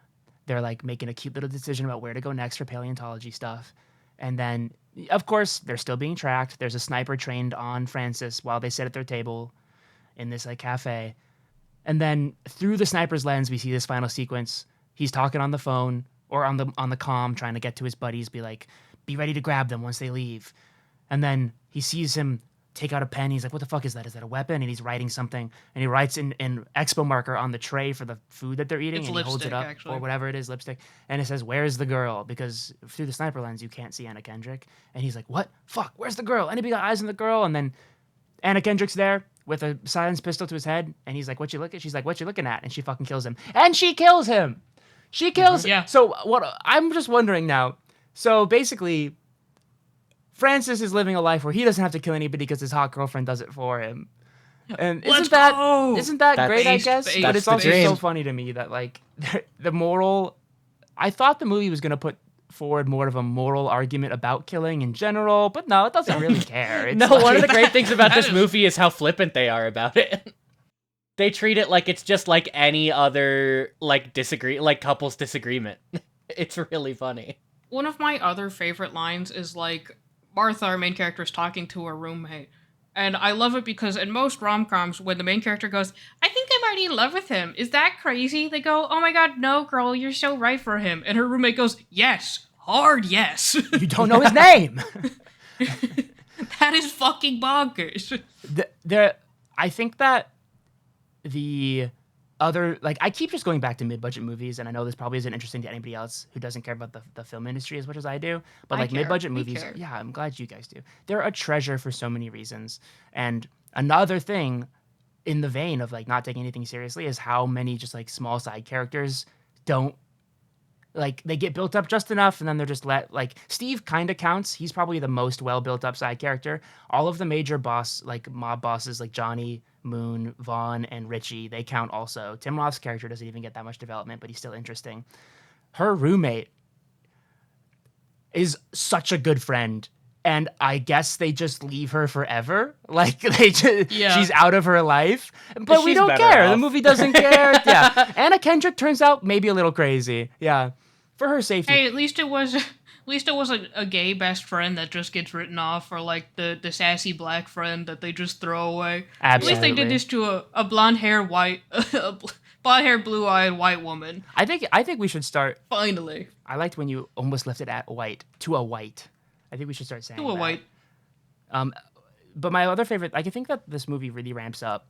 They're like making a cute little decision about where to go next for paleontology stuff. And then, of course, they're still being tracked. There's a sniper trained on Francis while they sit at their table in this like cafe. And then through the sniper's lens, we see this final sequence. He's talking on the phone or on the comm, trying to get to his buddies, be like, be ready to grab them once they leave. And then he sees him take out a pen. He's like, what the fuck is that? Is that a weapon? And he's writing something. And he writes in expo marker on the tray for the food that they're eating. It's and he holds it lipstick, up, actually. or whatever it is, lipstick. And it says, where's the girl? Because through the sniper lens, you can't see Anna Kendrick. And he's like, what? Fuck, where's the girl? Anybody got eyes on the girl? And then Anna Kendrick's there with a silenced pistol to his head. And he's like, what you looking at? She's like, what you looking at? And she fucking kills him. And she kills him. She kills him. Yeah. So what I'm just wondering now. So basically, Francis is living a life where he doesn't have to kill anybody because his hot girlfriend does it for him. And Let's isn't that go! great, I Based- guess? based- But it's the also dream. so funny to me that like the moral I thought the movie was going to put forward more of a moral argument about killing in general, but no, it doesn't really care. It's No, like, one of the great things about That this is- movie is how flippant they are about it. They treat it like it's just like any other like couples disagreement. It's really funny. One of my other favorite lines is like Martha, our main character, is talking to her roommate. And I love it because in most rom-coms, when the main character goes, I think I'm already in love with him. Is that crazy? They go, oh my god, no, girl, you're so right for him. And her roommate goes, yes, hard yes. you don't know his name. That is fucking bonkers. I think that the other, like, I keep just going back to mid-budget movies, and I know this probably isn't interesting to anybody else who doesn't care about the film industry as much as I do, but I like care. mid-budget We movies, care. yeah, I'm glad you guys do. They're a treasure for so many reasons. And another thing in the vein of like not taking anything seriously is how many just like small side characters don't, like, they get built up just enough and then they're just like, Steve kind of counts. He's probably the most well built up side character. All of the major mob bosses like Johnny, Moon, Vaughn, and Richie, they count also. Tim Roth's character doesn't even get that much development, but he's still interesting. Her roommate is such a good friend, and I guess they just leave her forever. Like, Yeah. she's out of her life, but we She's don't better care. off. The movie doesn't care. Yeah, Anna Kendrick turns out maybe a little crazy. Yeah, for her safety. Hey, at least it was a gay best friend that just gets written off, or like the sassy black friend that they just throw away. At least they Absolutely. did this to a blonde hair blue-eyed white woman. I think we should start. Finally. I liked when you almost left it at white to a white. I think we should start saying To a that. white. But my other favorite, I think that this movie really ramps up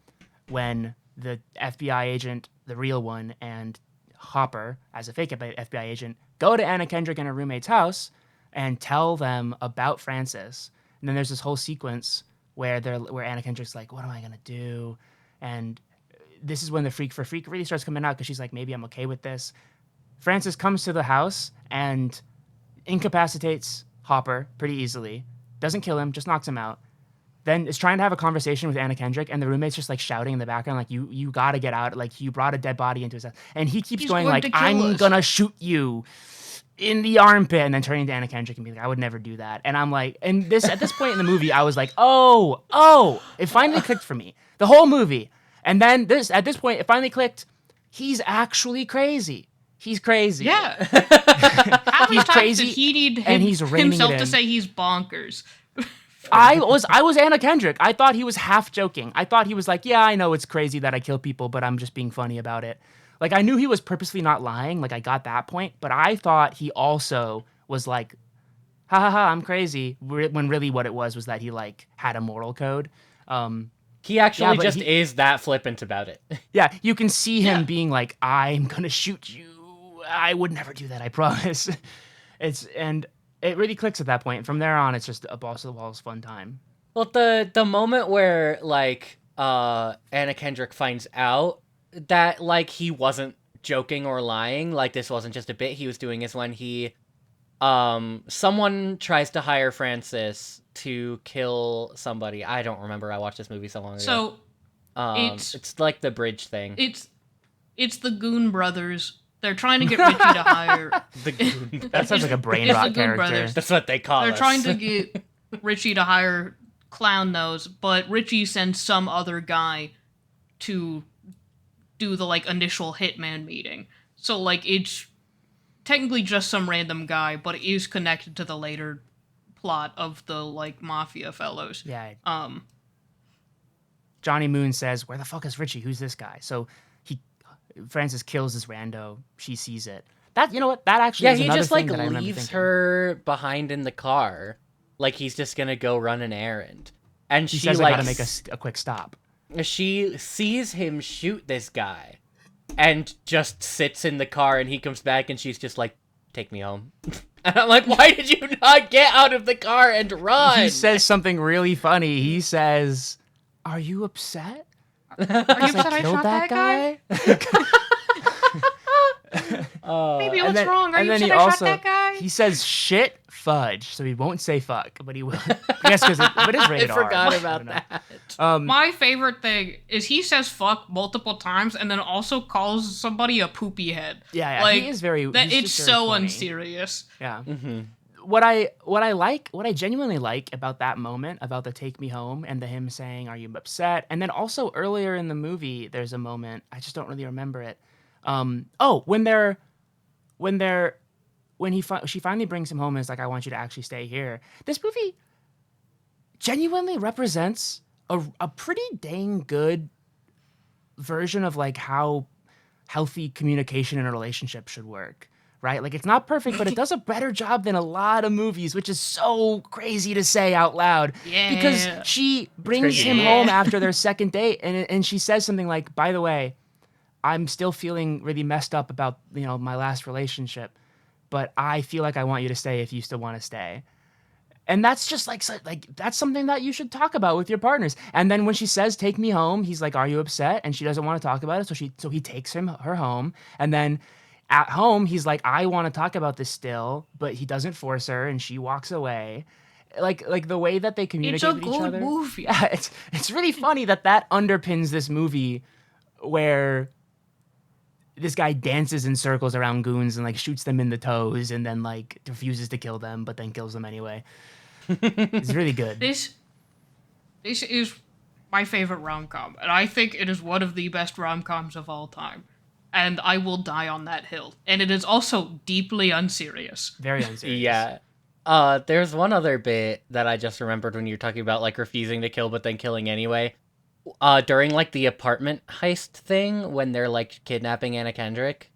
when the FBI agent, the real one, and Hopper, as a fake FBI agent, go to Anna Kendrick and her roommate's house and tell them about Francis. And then there's this whole sequence where Anna Kendrick's like, what am I going to do? And this is when the freak for freak really starts coming out because she's like, maybe I'm okay with this. Francis comes to the house and incapacitates Hopper pretty easily. Doesn't kill him, just knocks him out. then is trying to have a conversation with Anna Kendrick, and the roommate's just like shouting in the background, like, you gotta get out, like, you brought a dead body into his house. And he keeps He's going going like, to kill I'm us. gonna shoot you in the armpit, and then turning to Anna Kendrick and being like, I would never do that. And I'm like, and this at this point in the movie, I was like, oh, it finally clicked for me. The whole movie. And then at this point, it finally clicked. He's actually crazy. He's crazy. Yeah. How many He's times crazy, did he need and he's reining himself it to in. say he's bonkers? I was Anna Kendrick. I thought he was half joking. I thought he was like, yeah, I know it's crazy that I kill people, but I'm just being funny about it. Like, I knew he was purposely not lying. Like, I got that point. But I thought he also was like, ha ha ha, I'm crazy. When really what it was that he, like, had a moral code. He actually but just he- is that flippant about it. Yeah, you can see him Yeah. being like, I'm going to shoot you. I would never do that, I promise. And it really clicks at that point. From there on, it's just a balls to the walls fun time. Well, the moment where like Anna Kendrick finds out that like he wasn't joking or lying, like this wasn't just a bit he was doing, is when he someone tries to hire Francis to kill somebody. I don't remember. I watched this movie so long ago. So It's like the bridge thing. it's the Goon Brothers. They're trying to get Richie to hire. The goon. That sounds like a brain It's rot the Goon character. Brothers. That's what they call They're us. trying to get Richie to hire Clown Nose, but Richie sends some other guy to do the like initial hitman meeting. So like it's technically just some random guy, but it is connected to the later plot of the like mafia fellows. Yeah. Um Johnny Moon says, where the fuck is Richie? Who's this guy? So Francis kills this rando. She sees it. That, you know what? That actually Yeah, is he another just thing like that I remember leaves thinking. her behind in the car, like he's just gonna go run an errand, and She she says, like I gotta make a quick stop. she sees him shoot this guy, and just sits in the car, and he comes back, and she's just like, "Take me home." And I'm like, "Why did you not get out of the car and run?" He says something really funny. He says, are you upset? Are you upset I Killed shot that guy? Maybe what's wrong? Are you upset I shot that guy? He says shit fudge, so he won't say fuck, but he will. Yes, because it is I rated R. forgot I about don't know. that. My favorite thing is he says fuck multiple times and then also calls somebody a poopy head. Yeah, like, he is very. That he's it's just very so funny. unserious. Yeah. Mm-hmm. What I genuinely like about that moment, about the take me home and the him saying, are you upset? And then also earlier in the movie, there's a moment, I just don't really remember it. She finally brings him home and is like, I want you to actually stay here. This movie genuinely represents a pretty dang good version of like how healthy communication in a relationship should work. Right? Like, it's not perfect, but it does a better job than a lot of movies, which is so crazy to say out loud. Yeah. Because she brings crazy. him Yeah. home after their second date, and she says something like, by the way, I'm still feeling really messed up about, my last relationship, but I feel like I want you to stay if you still want to stay. And that's just like that's something that you should talk about with your partners. And then when she says, take me home, he's like, are you upset? And she doesn't want to talk about it, so he takes her home, and then at home, he's like, I want to talk about this still, but he doesn't force her, and she walks away. Like the way that they communicate It's a with each good other. movie. Yeah, it's really funny that underpins this movie, where this guy dances in circles around goons and like shoots them in the toes, and then like refuses to kill them, but then kills them anyway. It's really good. This is my favorite rom-com, and I think it is one of the best rom-coms of all time. And I will die on that hill. And it is also deeply unserious. Very unserious. Yeah. There's one other bit that I just remembered when you were talking about like refusing to kill but then killing anyway. During like the apartment heist thing when they're like kidnapping Anna Kendrick,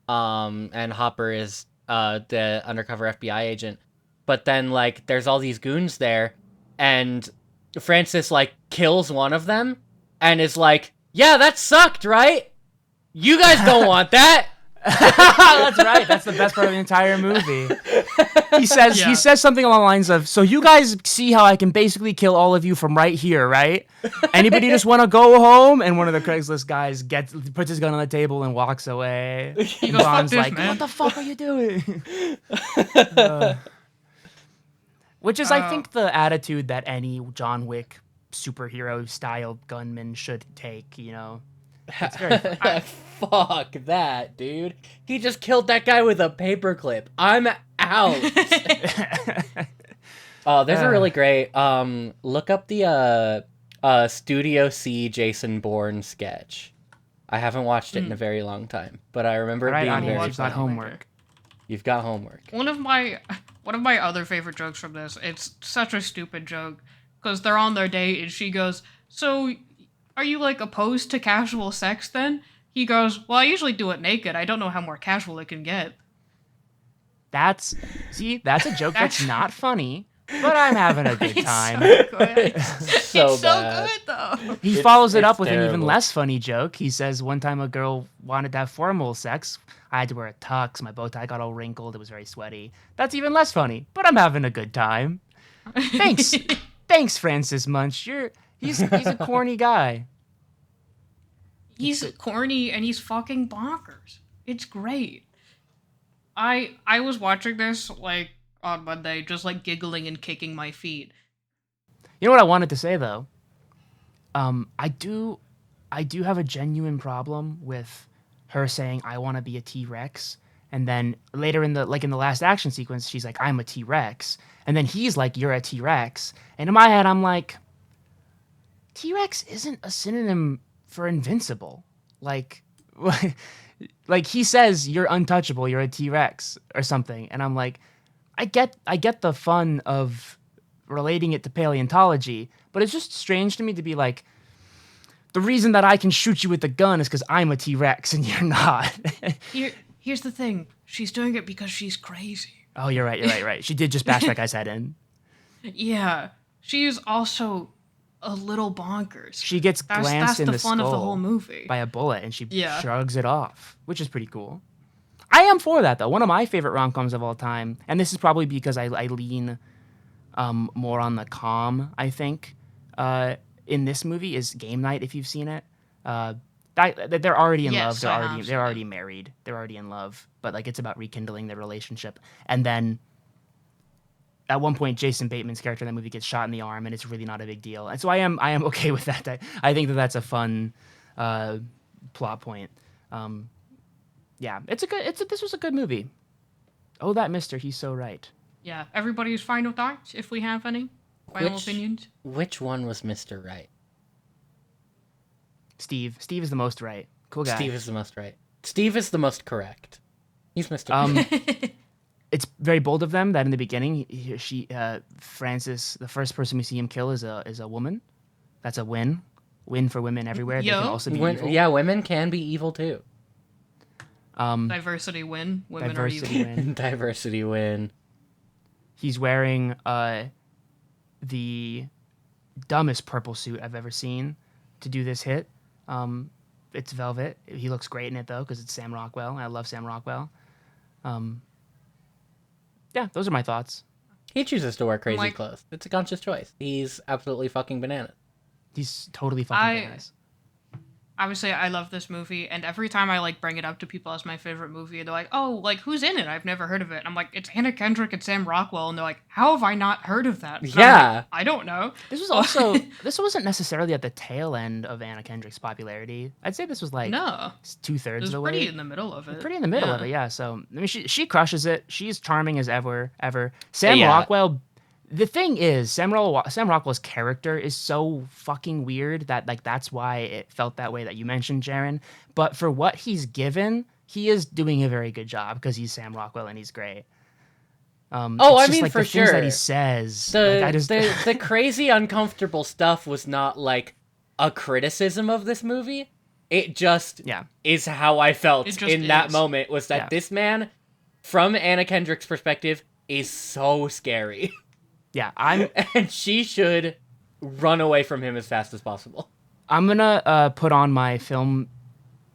and Hopper is the undercover FBI agent. But then like there's all these goons there, and Francis like kills one of them and is like, "Yeah, that sucked, right? You guys don't want that." That's right. That's the best part of the entire movie. He says something along the lines of, so you guys see how I can basically kill all of you from right here, right? Anybody just want to go home? And one of the Craigslist guys puts his gun on the table and walks away. He And goes, "Fuck Bond's this, like, man." what the fuck are you doing? Which is, I think, the attitude that any John Wick superhero style gunman should take. It's very fun. Fuck that, dude. He just killed that guy with a paperclip. I'm out. Oh, there's a really great look up the Studio C Jason Bourne sketch. I haven't watched it in a very long time, but I remember it being very you've got funny. homework. You've got homework. One of my other favorite jokes from this, it's such a stupid joke, because they're on their date and she goes, "So, are you like opposed to casual sex then?" He goes, "Well, I usually do it naked. I don't know how more casual it can get." That's a joke that's not funny, but I'm having a good time. It's so good though. He follows it it's up with an even terrible. less funny joke. He says, one time a girl wanted to have formal sex. I had to wear a tux. My bow tie got all wrinkled. It was very sweaty. That's even less funny, but I'm having a good time. Thanks. Thanks, Francis Munch. He's a corny guy. He's corny and he's fucking bonkers. It's great. I was watching this like on Monday, just like giggling and kicking my feet. You know what I wanted to say though? I do have a genuine problem with her saying I want to be a T-Rex, and then later in the last action sequence, she's like, I'm a T-Rex, and then he's like, you're a T-Rex, and in my head I'm like, T-Rex isn't a synonym for invincible. Like he says you're untouchable, you're a T-Rex or something, and I'm like, I get the fun of relating it to paleontology, but it's just strange to me to be like, the reason that I can shoot you with a gun is because I'm a T-Rex and you're not. Here's the thing. She's doing it because she's crazy. Oh, you're right. She did just bash that guy's head in. Yeah. She is also a little bonkers. She gets glanced in the skull fun of the whole movie. by a bullet and she Yeah. shrugs it off, which is pretty cool. I am for that, though. One of my favorite rom-coms of all time, and this is probably because I lean more on the calm, I think, in this movie, is Game Night, if you've seen it. They're already in Yes, love. They're already married. They're already in love. But like it's about rekindling their relationship. And then at one point, Jason Bateman's character in that movie gets shot in the arm, and it's really not a big deal. And so I am okay with that. I think that's a fun plot point. Yeah, this was a good movie. Oh, that mister, he's so right. Yeah. Everybody's final thoughts, if we have any. Final opinions. Which one was Mr. Right? Steve is the most right. Cool guy. Steve is the most right. Steve is the most correct. He's Mr. Right. It's very bold of them that in the beginning, Francis, the first person we see him kill is a woman. That's a win. Win for women everywhere. They can also be evil. Yeah, women can be evil too. Diversity win. Women are evil. Win. Diversity win. He's wearing the dumbest purple suit I've ever seen to do this hit. It's velvet. He looks great in it though because it's Sam Rockwell. I love Sam Rockwell. Yeah, those are my thoughts. He chooses to wear crazy clothes. It's a conscious choice. He's absolutely fucking bananas. He's totally fucking bananas. Obviously, I love this movie, and every time I like bring it up to people as my favorite movie, they're like, "Oh, like who's in it? I've never heard of it." And I'm like, "It's Anna Kendrick and Sam Rockwell," and they're like, "How have I not heard of that?" And yeah, like, I don't know. This was also this wasn't necessarily at the tail end of Anna Kendrick's popularity. I'd say this was like 2/3 of the way. Pretty in the middle of it. Pretty in the middle of it, yeah. So I mean, she crushes it. She's charming as ever. Sam Rockwell. The thing is, Sam Rockwell's character is so fucking weird that like that's why it felt that way that you mentioned, Jaron. But for what he's given, he is doing a very good job because he's Sam Rockwell and he's great. I mean, like, for the sure. things that he says. The crazy uncomfortable stuff was not like a criticism of this movie. It just is how I felt in that moment. Was that this man, from Anna Kendrick's perspective, is so scary. Yeah, and she should run away from him as fast as possible. I'm gonna put on my film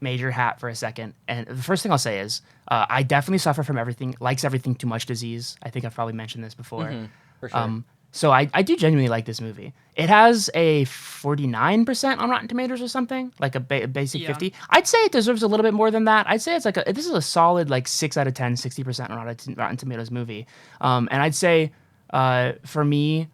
major hat for a second, and the first thing I'll say is I definitely suffer from likes everything too much disease. I think I've probably mentioned this before. For sure. So I do genuinely like this movie. It has a 49% on Rotten Tomatoes or something, like a basic 50. I'd say it deserves a little bit more than that. I'd say it's like this is a solid like 6 out of 10, 60% on Rotten Tomatoes movie. And I'd say for me,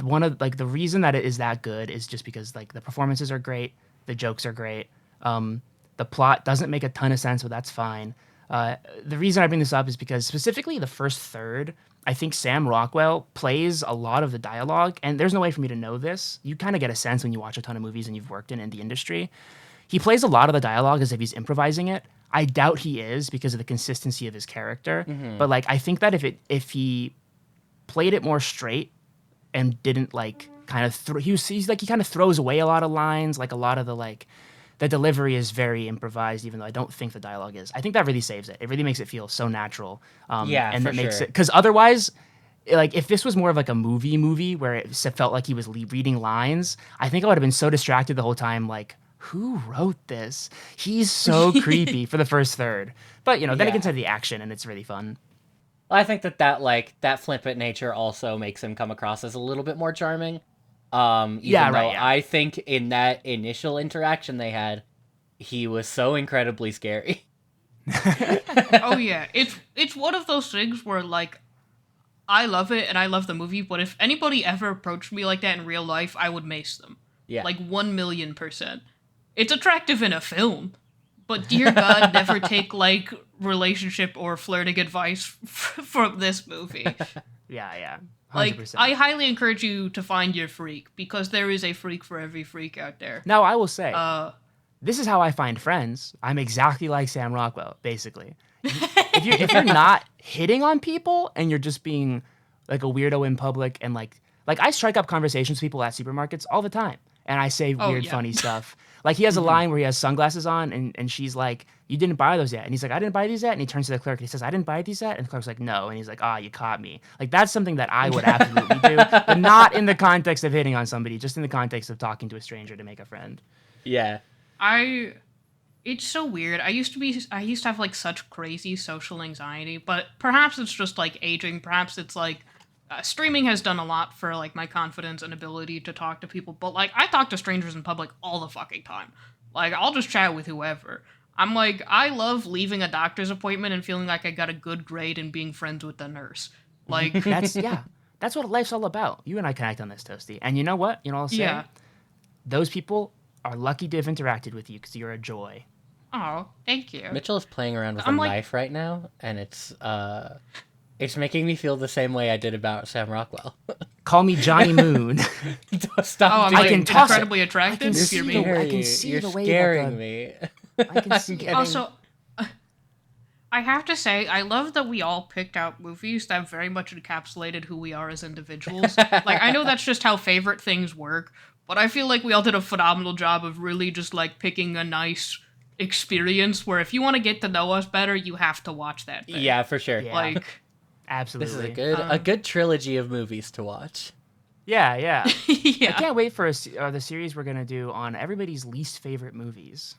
one of like the reason that it is that good is just because like the performances are great, the jokes are great. The plot doesn't make a ton of sense, but that's fine. The reason I bring this up is because specifically the first third, I think Sam Rockwell plays a lot of the dialogue, and there's no way for me to know this. You kind of get a sense when you watch a ton of movies and you've worked in the industry. He plays a lot of the dialogue as if he's improvising it. I doubt he is because of the consistency of his character. But like I think that if he played it more straight and didn't like kind of he kind of throws away a lot of lines, like a lot of the delivery is very improvised, even though I don't think the dialogue is. I think that really saves it. It really makes it feel so natural. And that makes it because otherwise, like if this was more of like a movie where it felt like he was reading lines, I think I would have been so distracted the whole time. Like, who wrote this? He's so creepy for the first third. But then it gets into the action and it's really fun. I think that flippant nature also makes him come across as a little bit more charming. I think in that initial interaction they had, he was so incredibly scary. Oh yeah, it's one of those things where like I love it and I love the movie, but if anybody ever approached me like that in real life, I would mace them. Yeah, like 1,000,000%. It's attractive in a film, but dear God, never take like relationship or flirting advice from this movie. Yeah. 100%. Like, I highly encourage you to find your freak, because there is a freak for every freak out there. Now, I will say, this is how I find friends. I'm exactly like Sam Rockwell, basically. If you're not hitting on people and you're just being like a weirdo in public and like I strike up conversations with people at supermarkets all the time, and I say weird, funny stuff. Like he has a line where he has sunglasses on, and she's like, "You didn't buy those yet?" And he's like, "I didn't buy these yet." And he turns to the clerk and he says, "I didn't buy these yet." And the clerk's like, "No." And he's like, "You caught me." Like that's something that I would absolutely do, but not in the context of hitting on somebody, just in the context of talking to a stranger to make a friend. Yeah. It's so weird. I used to have like such crazy social anxiety, but perhaps it's just like aging. Perhaps it's like streaming has done a lot for like my confidence and ability to talk to people. But like I talk to strangers in public all the fucking time. Like I'll just chat with whoever. I'm like, I love leaving a doctor's appointment and feeling like I got a good grade and being friends with the nurse. Like that's what life's all about. You and I connect on this, Toasty. And you know what? I'll say, yeah. Those people are lucky to have interacted with you because you're a joy. Oh, thank you. Mitchell is playing around with a knife right now, and it's making me feel the same way I did about Sam Rockwell. Call me Johnny Moon. Stop! I can toss incredibly attractive. I can see You're the way scaring me. I can see it. Also, I have to say, I love that we all picked out movies that very much encapsulated who we are as individuals. Like, I know that's just how favorite things work, but I feel like we all did a phenomenal job of really just like picking a nice experience where if you want to get to know us better, you have to watch that thing. Yeah, for sure. Yeah. Like, absolutely. This is a good trilogy of movies to watch. Yeah. Yeah. I can't wait for the series we're gonna do on everybody's least favorite movies.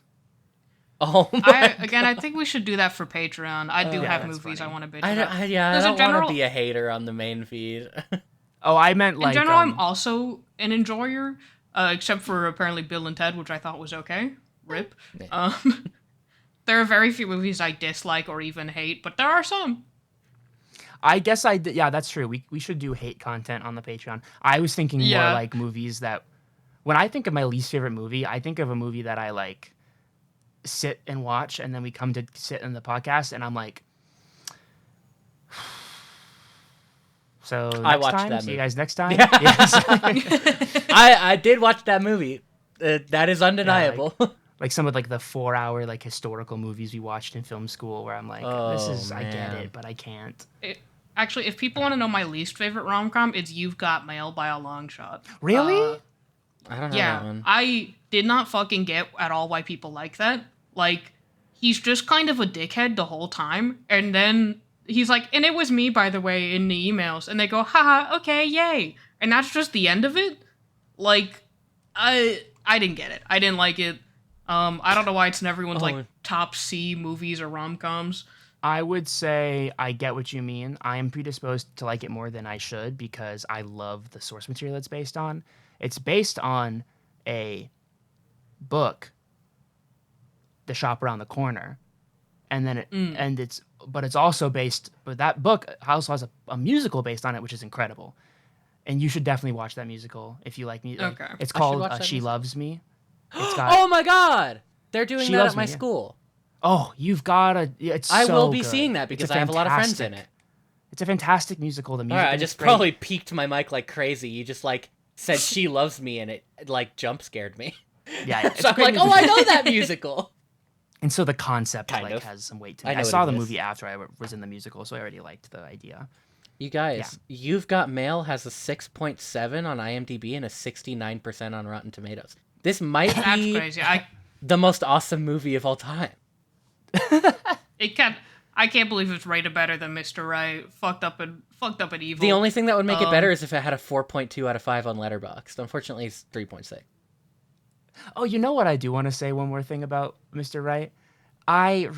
Oh my God. I think we should do that for Patreon. I do have movies funny. I want to bitch I about. don't want to be a hater on the main feed. Oh, I meant like... In general, I'm also an enjoyer, except for apparently Bill and Ted, which I thought was okay. RIP. Yeah. There are very few movies I dislike or even hate, but there are some. I guess that's true. We should do hate content on the Patreon. I was thinking more like movies that... When I think of my least favorite movie, I think of a movie that I like sit and watch, and then we come to sit in the podcast, and I'm like... So I next watched time, that see movie. you guys next time. Yeah. Yes. I did watch that movie. That is undeniable. Like some of like the 4-hour like historical movies we watched in film school, where I'm like, I get it, but I can't. Actually, if people want to know my least favorite rom-com, it's You've Got Mail by a long shot. Really? I don't know that one. I did not fucking get at all why people like that. Like, he's just kind of a dickhead the whole time, and then he's like, and it was me, by the way, in the emails, and they go, haha, okay, yay. And that's just the end of it? Like, I didn't get it. I didn't like it. I don't know why it's in everyone's, like, top C movies or rom-coms. I would say I get what you mean. I am predisposed to like it more than I should because I love the source material it's based on. It's based on a book, The Shop Around the Corner. And then but it's also based, but that book also has a musical based on it, which is incredible. and you should definitely watch that musical if you like music. Okay. It's I should called watch that She musical. Loves Me. It's got, Oh my god! They're doing She that Loves at my Me, yeah. school. oh, you've got to. It's I so will be good. seeing that It's because I have a lot of friends in it. It's a fantastic musical. The All music. right, I in it's just great. probably peaked my mic like crazy. You just like said "She Loves Me" and it like jump scared me. Yeah, it's So a I'm great like, oh, musical. I know that musical. And so the concept Kind like of. has some weight to I me. know I it saw the exists. movie after I was in the musical, so I already liked the idea. You guys, You've Got Mail has a 6.7 on IMDb and a 69% on Rotten Tomatoes. This might That's be crazy. the most awesome movie of all time. I can't believe it's rated better than Mr. Right. Fucked up and evil. The only thing that would make it better is if it had a 4.2 out of 5 on Letterboxd. Unfortunately, it's 3.6. Oh, you know what I do want to say one more thing about Mr. Right? I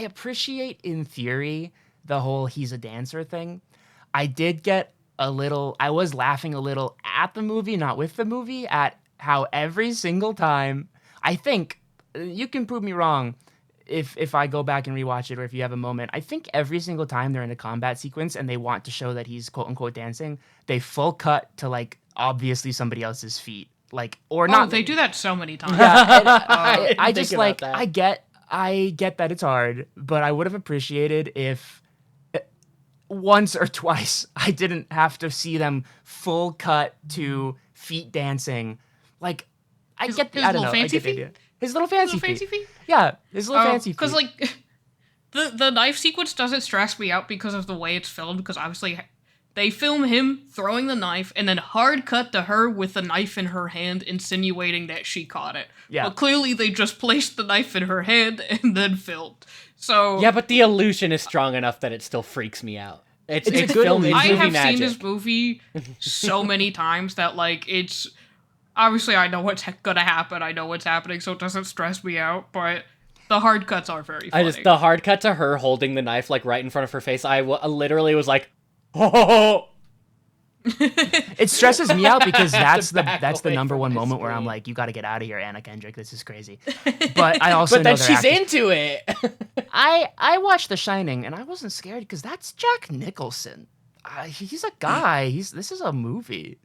appreciate in theory the whole he's a dancer thing. I did get I was laughing a little at the movie, not with the movie, at how every single time, I think, you can prove me wrong if I go back and rewatch it or if you have a moment, I think every single time they're in a combat sequence and they want to show that he's quote unquote dancing, they full cut to like obviously somebody else's feet. Like, or not. They do that so many times. Yeah, and didn't I think just about like that. I get that it's hard, but I would have appreciated if once or twice I didn't have to see them full cut to feet dancing. Like I His get the little I don't know. I fancy get the feet? idea. His little fancy Little fancy feet. feet? Yeah, his little fancy feet. Because like the knife sequence doesn't stress me out because of the way it's filmed. Because obviously they film him throwing the knife and then hard cut to her with the knife in her hand, insinuating that she caught it. Yeah. But clearly they just placed the knife in her hand and then filmed. So Yeah, but the illusion is strong enough that it still freaks me out. It's a good filmed. It's illusion. I movie have magic. seen this movie so many times that like it's obviously I know what's gonna happen. I know what's happening, so it doesn't stress me out. But the hard cuts are very funny. The hard cut to her holding the knife like right in front of her face. I literally was like, oh. It stresses me out because that's the back number away one from my moment where I'm screen. like, you got to get out of here, Anna Kendrick. This is crazy. But I also But then know she's they're acting- into it. I watched The Shining and I wasn't scared because that's Jack Nicholson. He's a guy. This is a movie.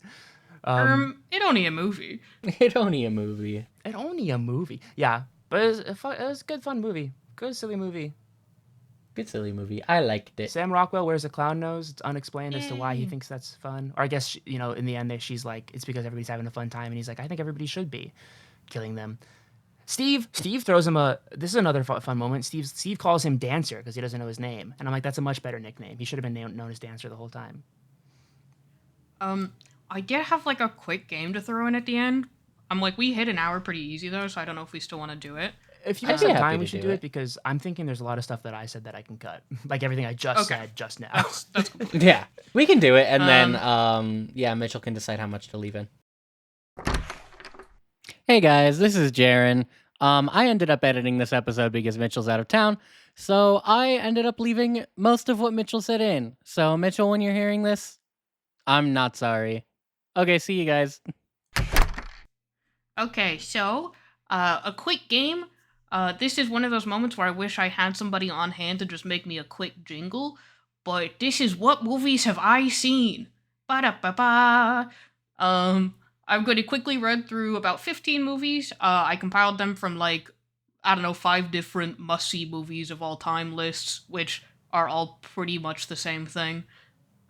It only a movie. It only a movie. It only a movie. Yeah, but it was a good fun movie. Good silly movie. Good silly movie. I liked it. Sam Rockwell wears a clown nose. It's unexplained as to why he Yay. thinks that's fun. Or I guess in the end she's like, it's because everybody's having a fun time, and he's like, I think everybody should be killing them. Steve throws him this is another fun moment. Steve calls him Dancer because he doesn't know his name, and I'm like, that's a much better nickname. He should have been known as Dancer the whole time. I did have like a quick game to throw in at the end. I'm like, we hit an hour pretty easy though, so I don't know if we still want to do it. If you I'd guys be have happy time, we to should do do it. it because I'm thinking there's a lot of stuff that I said that I can cut, like everything I just Okay. said just now. That's cool. Yeah, we can do it, and then Mitchell can decide how much to leave in. Hey guys, this is Jaron. I ended up editing this episode because Mitchell's out of town, so I ended up leaving most of what Mitchell said in. So Mitchell, when you're hearing this, I'm not sorry. Okay, see you guys. Okay, so a quick game. This is one of those moments where I wish I had somebody on hand to just make me a quick jingle. But this is what movies have I seen? Ba-da-ba-ba. I'm going to quickly run through about 15 movies. I compiled them from 5 different must-see movies of all time lists, which are all pretty much the same thing.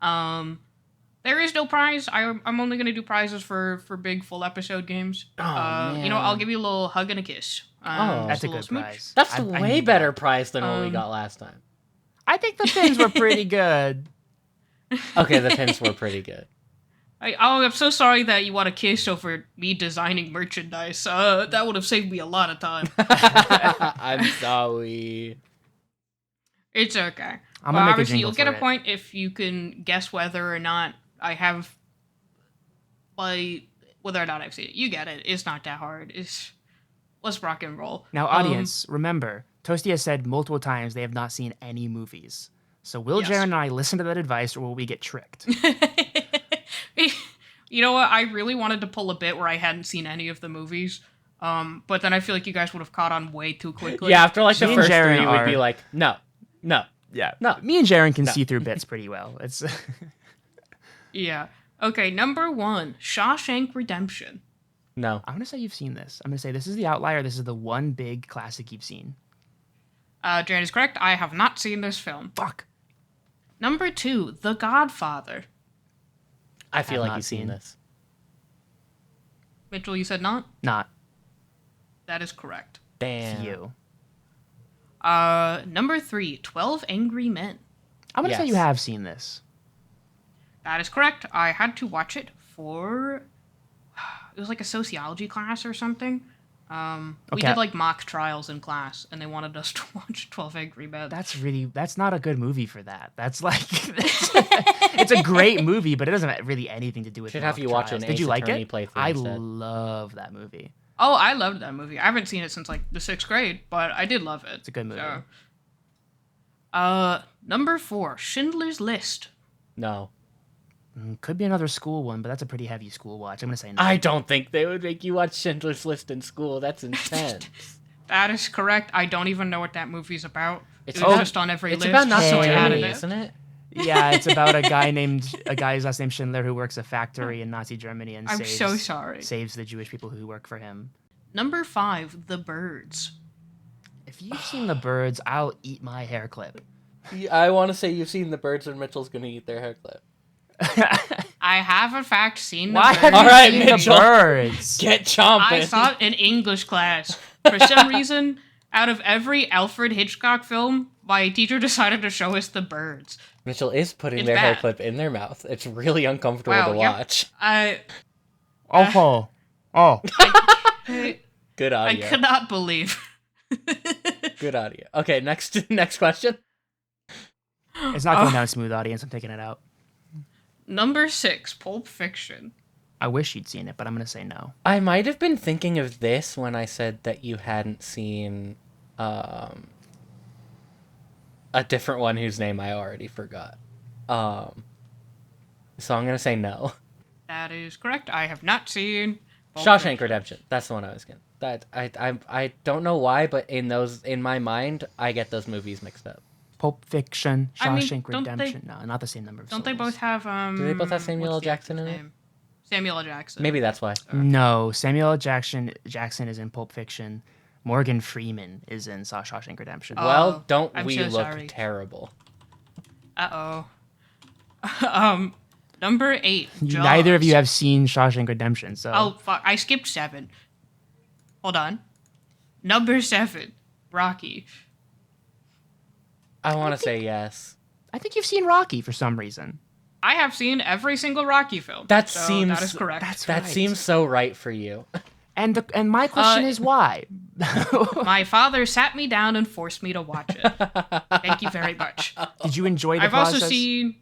There is no prize. I'm only going to do prizes for big full episode games. man. I'll give you a little hug and a kiss. Oh. That's just a little good smooch. prize. That's I way need better that. prize than what we got last time. I think the pins were pretty good. Okay, the pins were pretty good. I'm so sorry that you want a kiss over me designing merchandise. That would have saved me a lot of time. I'm sorry. It's okay. I'm But gonna make a obviously, jingle you'll get for a it. point if you can guess whether or not I have, whether or not I've seen it. You get it. It's not that hard. Let's rock and roll. Now, audience, remember, Toasty has said multiple times they have not seen any movies. So will Yes. Jaron and I listen to that advice, or will we get tricked? You know what? I really wanted to pull a bit where I hadn't seen any of the movies. But then I feel like you guys would have caught on way too quickly. Yeah, after the Me and first Jaron three, we'd be are- like, no. Yeah. No. Me and Jaron can No. see through bits pretty well. It's Yeah. Okay, number 1, Shawshank Redemption. No. I'm gonna say you've seen this. I'm gonna say this is the outlier. This is the one big classic you've seen. Jared is correct. I have not seen this film. Fuck. Number 2, The Godfather. I feel Have like not you've seen seen. this. Mitchell, you said not? Not That is correct. Damn. you. Number 3, 12 Angry Men. I'm gonna say Yes. you have seen this. That is correct. I had to watch it for... It was like a sociology class or something. We Okay. did like mock trials in class, and they wanted us to watch 12 Angry Men. That's not a good movie for that. That's like it's a great movie, but it doesn't have really anything to do with. Should have mock you watch trials. an Did Ace you like Attorney it? playthrough I instead. love that movie. Oh, I loved that movie. I haven't seen it since like the 6th grade, but I did love it. It's a good movie. Number 4, Schindler's List. No. Could be another school one, but that's a pretty heavy school watch. I'm gonna say no. I don't think they would make you watch Schindler's List in school. That's intense. That is correct. I don't even know what that movie's about. It's It was about- just on every It's list. about Nazi so I added Germany, it. isn't it? Yeah, it's about a guy's last name Schindler who works a factory in Nazi Germany and I'm so sorry. saves the Jewish people who work for him. Number 5, The Birds. If you've seen The Birds, I'll eat my hair clip. I want to say you've seen the birds and Mitchell's gonna eat their hair clip. I have in fact seen The Why Birds. have you All right, seen Mitchell. The Birds? Get chomping. I saw it in English class. For some reason, out of every Alfred Hitchcock film, my teacher decided to show us The Birds. Mitchell is putting It's their hair bad. clip in their mouth. It's really uncomfortable Wow, to yep. watch. I Oh, Good I audio. could not believe. Good audio. Okay, next question. it's not going down smooth, audience. I'm taking it out. Number 6, Pulp Fiction. I wish you'd seen it, but I'm gonna say no. I might have been thinking of this when I said that you hadn't seen a different one whose name I already forgot. So I'm gonna say no. That is correct. I have not seen Pulp Shawshank Fiction. Redemption. That's the one I was gonna. That I don't know why, but in my mind, I get those movies mixed up. Pulp Fiction, I mean, Shawshank don't they- Redemption. No, not the same number of Don't they syllables. both have Do they both have Samuel L. what's the Jackson in actor's it? name? Samuel L. Jackson. Maybe that's why. No, Samuel L. Jackson is in Pulp Fiction. Morgan Freeman is in Shawshank Redemption. Well, don't I'm we so look sorry. terrible? Uh-oh. Number 8, Jaws. Neither of you have seen Shawshank Redemption, so Oh, fuck. I skipped 7. Hold on. Number 7, Rocky. I want to say yes. I think you've seen Rocky for some reason. I have seen every single Rocky film. That so seems That is correct. That right. seems so right for you. And my question is why? My father sat me down and forced me to watch it. Thank you very much. Did you enjoy the I've process? also seen...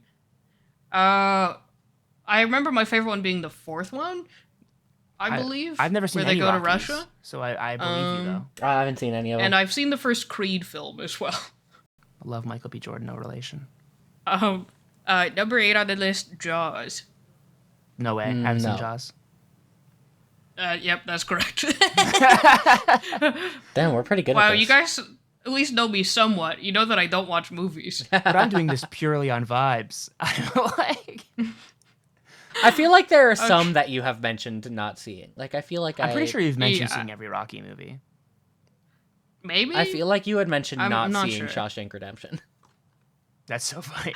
I remember my favorite one being the 4th one, I believe. I've never seen where they any go to Rockies, Russia. so I believe you though. I haven't seen any of them. And I've seen the first Creed film as well. I love Michael B. Jordan, no relation. Number 8 on the list, Jaws. No way. I haven't No. seen Jaws. Yep, that's correct. Damn, we're pretty good Wow, at this. you guys at least know me somewhat. You know that I don't watch movies. But I'm doing this purely on vibes. I feel like there are some that you have mentioned not seeing. Like, I feel like I'm pretty sure you've mentioned Yeah. seeing every Rocky movie. Maybe? I feel like you had mentioned I'm not not seeing sure. Shawshank Redemption. That's so funny.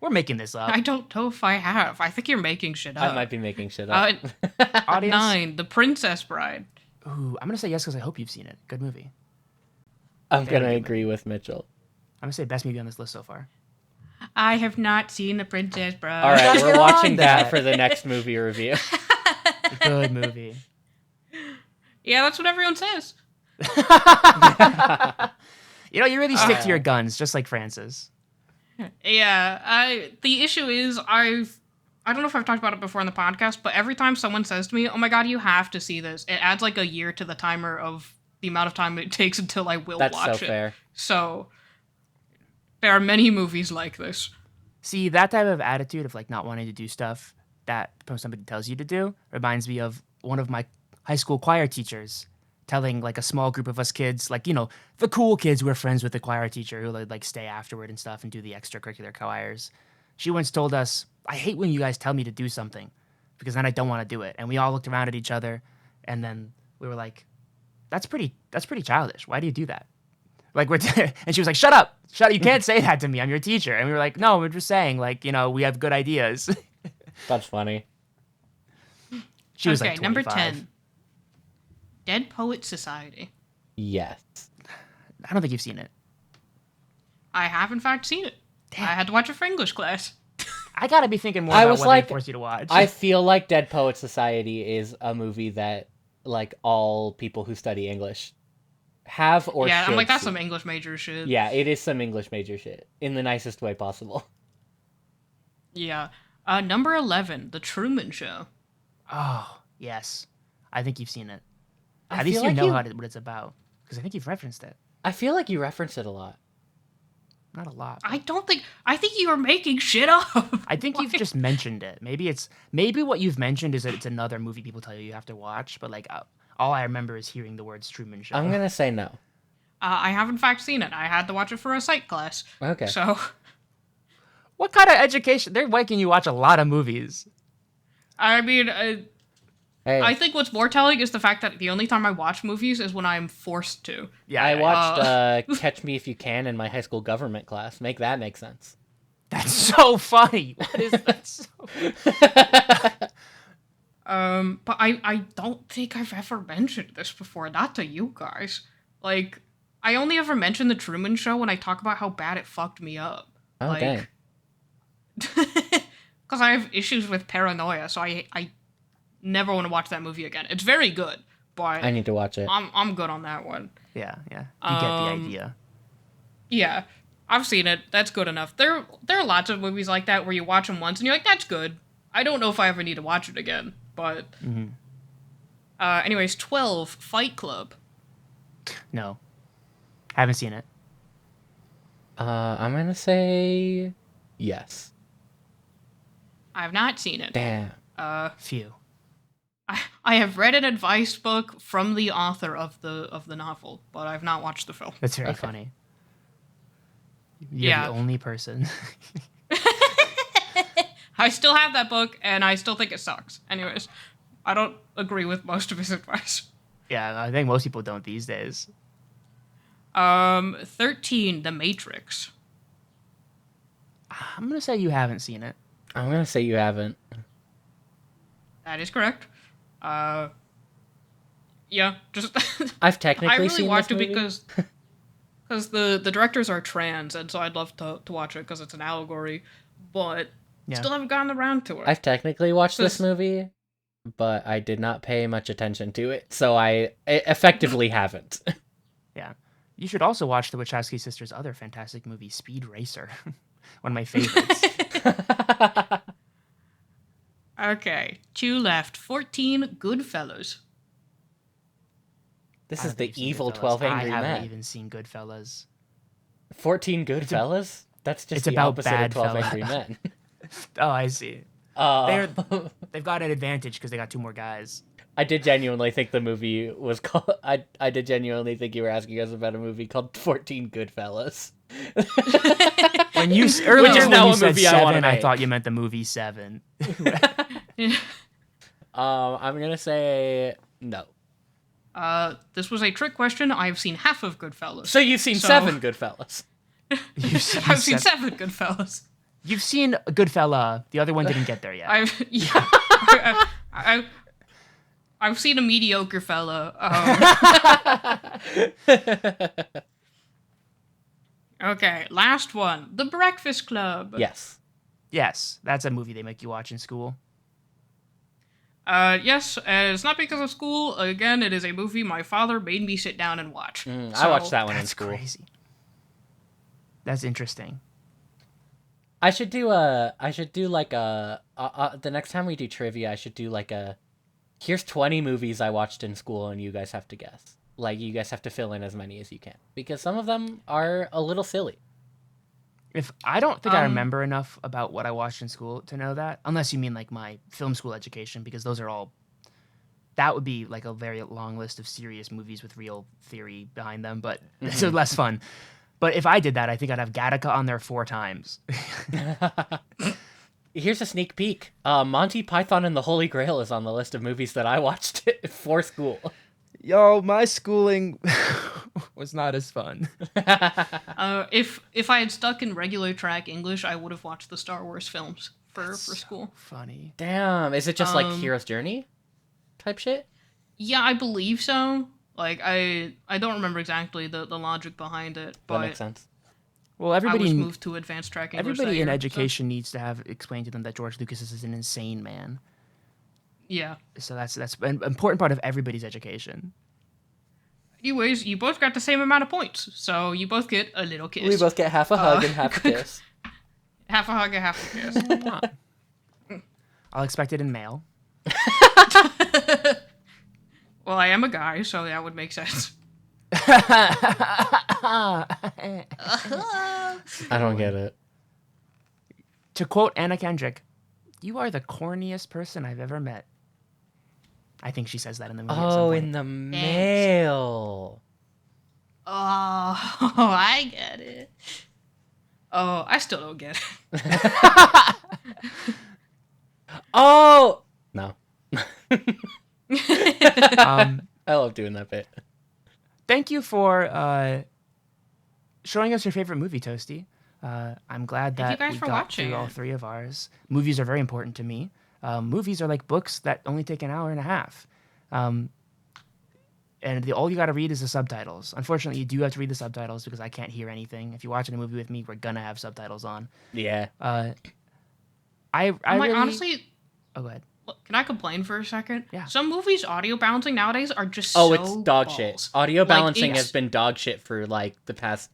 We're making this up. I don't know if I have. I think you're making shit up. I might be making shit up. Audience? 9, The Princess Bride. Ooh, I'm gonna say yes because I hope you've seen it. Good movie. I'm Very gonna good agree with Mitchell. I'm gonna say best movie on this list so far. I have not seen The Princess Bride. All right, gotta we're get watching on that that. for the next movie review. Good movie. Yeah, that's what everyone says. You know, you really stick to your guns, just like Francis. Yeah, the issue is I don't know if I've talked about it before on the podcast, but every time someone says to me, "Oh my god, you have to see this," it adds like a year to the timer of the amount of time it takes until I will That's so watch it. fair. So there are many movies like this. See, that type of attitude of like not wanting to do stuff that somebody tells you to do reminds me of one of my high school choir teachers telling like a small group of us kids, like, you know, the cool kids who are friends with the choir teacher who like stay afterward and stuff and do the extracurricular choirs, She once told us, "I hate when you guys tell me to do something, because then I don't want to do it." And we all looked around at each other, and then we were like, "That's pretty childish. Why do you do that?" Like and she was like, "Shut up! You can't say that to me. I'm your teacher." And we were like, "No, we're just saying, like, we have good ideas." That's funny. She was like 25. Number 10. Dead Poets Society. Yes. I don't think you've seen it. I have, in fact, seen it. Damn. I had to watch it for English class. I gotta be thinking more about what they force you to watch. I feel like Dead Poets Society is a movie that, like, all people who study English have or yeah, should I'm like, that's see. some English major shit. Yeah, it is some English major shit in the nicest way possible. Yeah. Number 11, The Truman Show. Oh, yes. I think you've seen it. I At least feel you like know you- what it's about. Because I think you've referenced it. I feel like you reference it a lot. Not a lot. I think you are making shit up. I think you've just mentioned it. Maybe what you've mentioned is that it's another movie people tell you have to watch, but like all I remember is hearing the words Truman Show. I'm gonna say no. I have, in fact, seen it. I had to watch it for a psych class. Okay. So, What kind of education? They're making you watch a lot of movies. I mean, Hey, I think what's more telling is the fact that the only time I watch movies is when I'm forced to. Yeah, I watched Catch Me If You Can in my high school government class. Make that make sense. That's so funny. What is that? But I don't think I've ever mentioned this before, not to you guys. Like, I only ever mention The Truman Show when I talk about how bad it fucked me up. Oh, like, dang. Because I have issues with paranoia, so I never want to watch that movie again. It's very good, but I need to watch it. I'm good on that one. Yeah. You get the idea. Yeah, I've seen it. That's good enough. There are lots of movies like that where you watch them once and you're like, that's good. I don't know if I ever need to watch it again, but... Mm-hmm. Anyways, 12, Fight Club. No. Haven't seen it. I'm gonna say yes. I have not seen it. Damn. Phew. I have read an advice book from the author of the novel, but I've not watched the film. That's very Okay. funny. You're Yeah. the only person. I still have that book, and I still think it sucks. Anyways, I don't agree with most of his advice. Yeah, I think most people don't these days. 13, The Matrix. I'm gonna say you haven't seen it. I'm gonna say you haven't. That is correct. Yeah, just... I've technically I really seen watched this it movie. because the directors are trans, and so I'd love to watch it because it's an allegory, but Yeah. still haven't gotten around to it. I've technically watched this Just- movie, but I did not pay much attention to it, so I effectively haven't. Yeah. You should also watch the Wachowski sisters' other fantastic movie, Speed Racer. One of my favorites. Okay, 2 left. 14, Goodfellas. This I is don't the think you've seen evil Goodfellas. 12 Angry I haven't Men. even seen Goodfellas. 14 Goodfellas? That's just it's the about opposite bad of 12 fella. Angry Men. Oh, I see. Uh, They've got an advantage because they got 2 more guys. I did genuinely think the movie was called... I did genuinely think you were asking us about a movie called 14 Goodfellas. When you earlier Which is when now you a said movie I wanna 7, I make. thought you meant the movie 7. I'm gonna say no. This was a trick question. I've seen half of Goodfellas. So you've seen So- 7 Goodfellas. You've seen, I've seen 7. 7 Goodfellas. You've seen Goodfella. The other one didn't get there yet. I've seen a mediocre fella. Okay, last one. The Breakfast Club. Yes. Yes, that's a movie they make you watch in school. Yes, and it's not because of school. Again, it is a movie my father made me sit down and watch. I watched that one in That's school. crazy. That's interesting. I should do like the next time we do trivia, I should do like here's 20 movies I watched in school and you guys have to guess. Like you guys have to fill in as many as you can because some of them are a little silly. If I don't think I remember enough about what I watched in school to know that, unless you mean like my film school education, because those are all, that would be like a very long list of serious movies with real theory behind them, but it's less fun. But if I did that, I think I'd have Gattaca on there 4 times. Here's a sneak peek. Monty Python and the Holy Grail is on the list of movies that I watched for school. Yo, my schooling was not as fun. If I had stuck in regular track English, I would have watched the Star Wars films for school. Funny. Damn, is it just like Hero's Journey type shit? Yeah, I believe so. Like, I don't remember exactly the logic behind it, but That makes sense. Well, I everybody was moved to advanced track English. everybody that in year, education needs to have explained to them that George Lucas is an insane man. So, yeah. So that's an important part of everybody's education. Anyways, you both got the same amount of points, so you both get a little kiss. We both get half a hug and half a kiss. Half a hug and half a kiss. I'll expect it in mail. Well, I am a guy, so that would make sense. I don't get it. To quote Anna Kendrick, "You are the corniest person I've ever met." I think she says that in the movie. Oh, in the mail. Oh, I get it. Oh, I still don't get it. Oh! No. I love doing that bit. Thank you for showing us your favorite movie, Toasty. I'm glad Thank you that guys we for got watching through all it. 3 of ours. Movies are very important to me. Movies are like books that only take an hour and a half. And all you got to read is the subtitles. Unfortunately, you do have to read the subtitles because I can't hear anything. If you're watching a movie with me, we're gonna have subtitles on. Yeah. I really... honestly, Oh, go ahead. look, can I complain for a second? Yeah. Some movies audio balancing nowadays are just Oh, so it's dog balls. shit. Audio Like, balancing it's- has been dog shit for like the past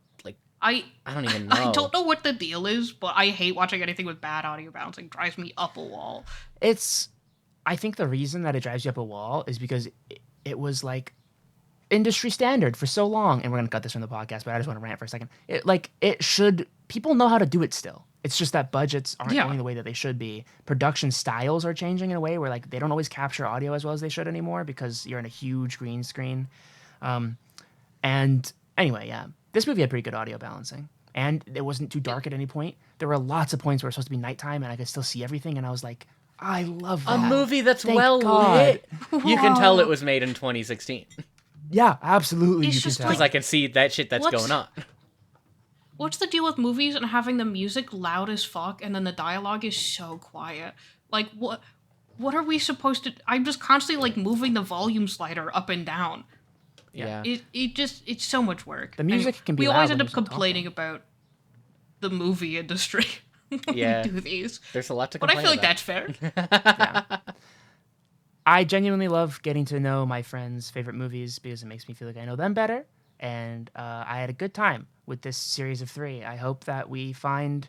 I don't even know. I don't know what the deal is, but I hate watching anything with bad audio balancing. It drives me up a wall. I think the reason that it drives you up a wall is because it was like industry standard for so long, and we're gonna cut this from the podcast, but I just want to rant for a second. People know how to do it still. It's just that budgets aren't going the way that they should be. Production styles are changing in a way where like they don't always capture audio as well as they should anymore because you're in a huge green screen. And anyway, yeah, this movie had pretty good audio balancing, and it wasn't too dark at any point. There were lots of points where it was supposed to be nighttime, and I could still see everything, and I was like, I love that. A movie that's Thank well God. lit. You can tell it was made in 2016 Yeah, absolutely. It's You can just tell. because I can see that shit that's What's- going on. What's the deal with movies and having the music loud as fuck and then the dialogue is so quiet? Like, what are we supposed to... I'm just constantly, like, moving the volume slider up and down. Yeah. It's so much work. The music can be We loud always when end up there's no complaining about the movie industry when Yeah. we do these. There's a lot to But I complain feel like about. that's fair. I genuinely love getting to know my friends' favorite movies because it makes me feel like I know them better. And I had a good time with this series of 3. I hope that we find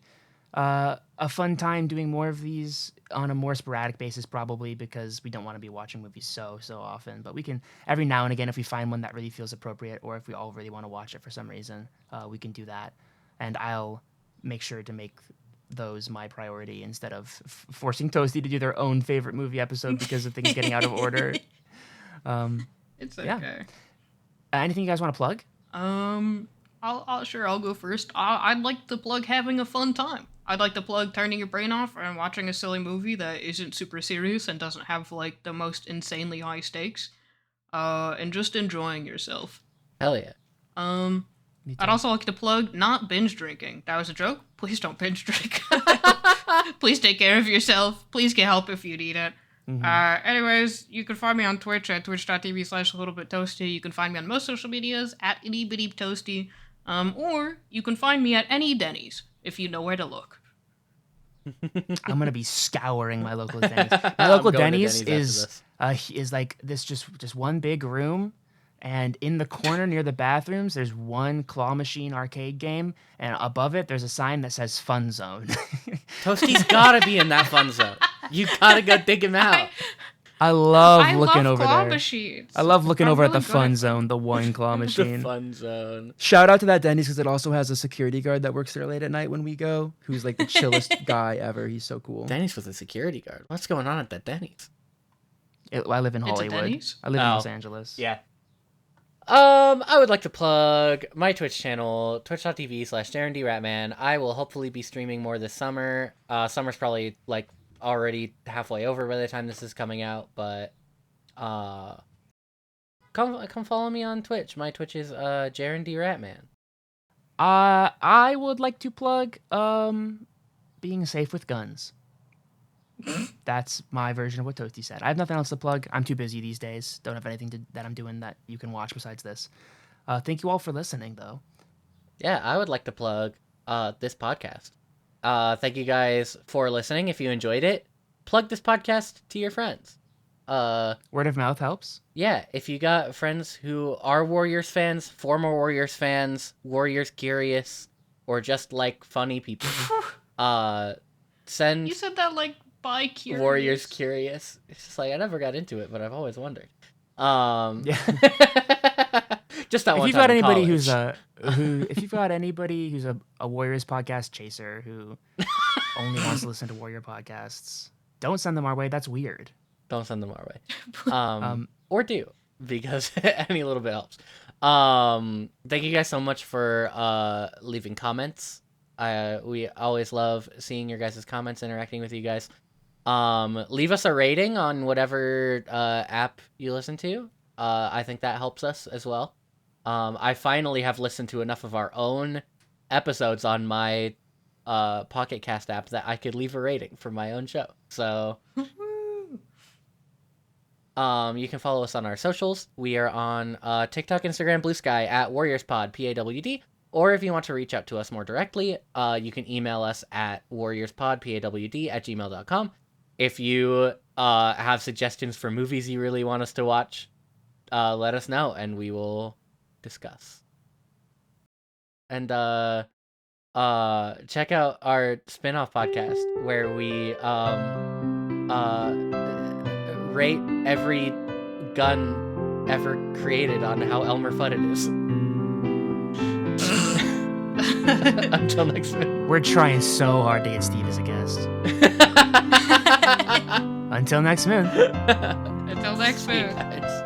a fun time doing more of these on a more sporadic basis, probably because we don't want to be watching movies so often. But we can, every now and again, if we find one that really feels appropriate or if we all really want to watch it for some reason, we can do that. And I'll make sure to make those my priority instead of forcing Toasty to do their own favorite movie episode because of things getting out of order. It's Yeah. okay. Anything you guys want to plug? I'll go first. I'd like to plug having a fun time. I'd like to plug turning your brain off and watching a silly movie that isn't super serious and doesn't have like the most insanely high stakes. And just enjoying yourself. Hell yeah. I'd also like to plug not binge drinking. That was a joke. Please don't binge drink. Please take care of yourself. Please get help if you need it. Anyways, you can find me on Twitch at twitch.tv/a-little-bit-toasty. You can find me on most social medias at itty-bitty-toasty. Or you can find me at any Denny's if you know where to look. I'm gonna be scouring my local Denny's. My local going to Denny's Denny's after is like this just one big room, and in the corner near the bathrooms there's one claw machine arcade game, and above it there's a sign that says Fun Zone. Toasty's gotta be in that fun zone. You gotta go dig him out. I love I looking love over claw there. machines. I love looking I'm over at really the good Fun at- Zone, the one claw The machine. fun zone. Shout out to that Denny's because it also has a security guard that works there late at night when we go, who's like the chillest guy ever. He's so cool. Denny's was a security guard. What's going on at that Denny's? I live in It's a Hollywood. Denny's? I live in Oh. Los Angeles. Yeah. I would like to plug my Twitch channel, twitch.tv/Jaron D Ratman. I will hopefully be streaming more this summer. Summer's probably like already halfway over by the time this is coming out, but come follow me on Twitch. My Twitch is Jaron D Ratman. I would like to plug being safe with guns. That's my version of what Toasty said. I have nothing else to plug. I'm too busy these days. Don't have anything that I'm doing that you can watch besides this. Thank you all for listening, though. Yeah, I would like to plug this podcast. Thank you guys for listening. If you enjoyed it, plug this podcast to your friends. Word of mouth helps. Yeah, if you got friends who are Warriors fans, former Warriors fans, Warriors curious, or just like funny people, send You said that like by curious. Warriors curious. It's just like I never got into it, but I've always wondered. Yeah. Just that one If you've time got in anybody college. if you've got anybody who's a Warriors podcast chaser who only wants to listen to Warrior podcasts, don't send them our way. That's weird. Don't send them our way. Or do, because any little bit helps. Thank you guys so much for leaving comments. We always love seeing your guys' comments, interacting with you guys. Leave us a rating on whatever app you listen to. I think that helps us as well. I finally have listened to enough of our own episodes on my Pocket Cast app that I could leave a rating for my own show. So you can follow us on our socials. We are on TikTok, Instagram, Blue Sky at WarriorsPod, PAWD. Or if you want to reach out to us more directly, you can email us at warriorspod@gmail.com. If you have suggestions for movies you really want us to watch, let us know and we will discuss. And check out our spin-off podcast where we rate every gun ever created on how Elmer Fudd it is. Until next week. We're trying so hard to get Steve as a guest. Until next moon. Until next See you moon. guys.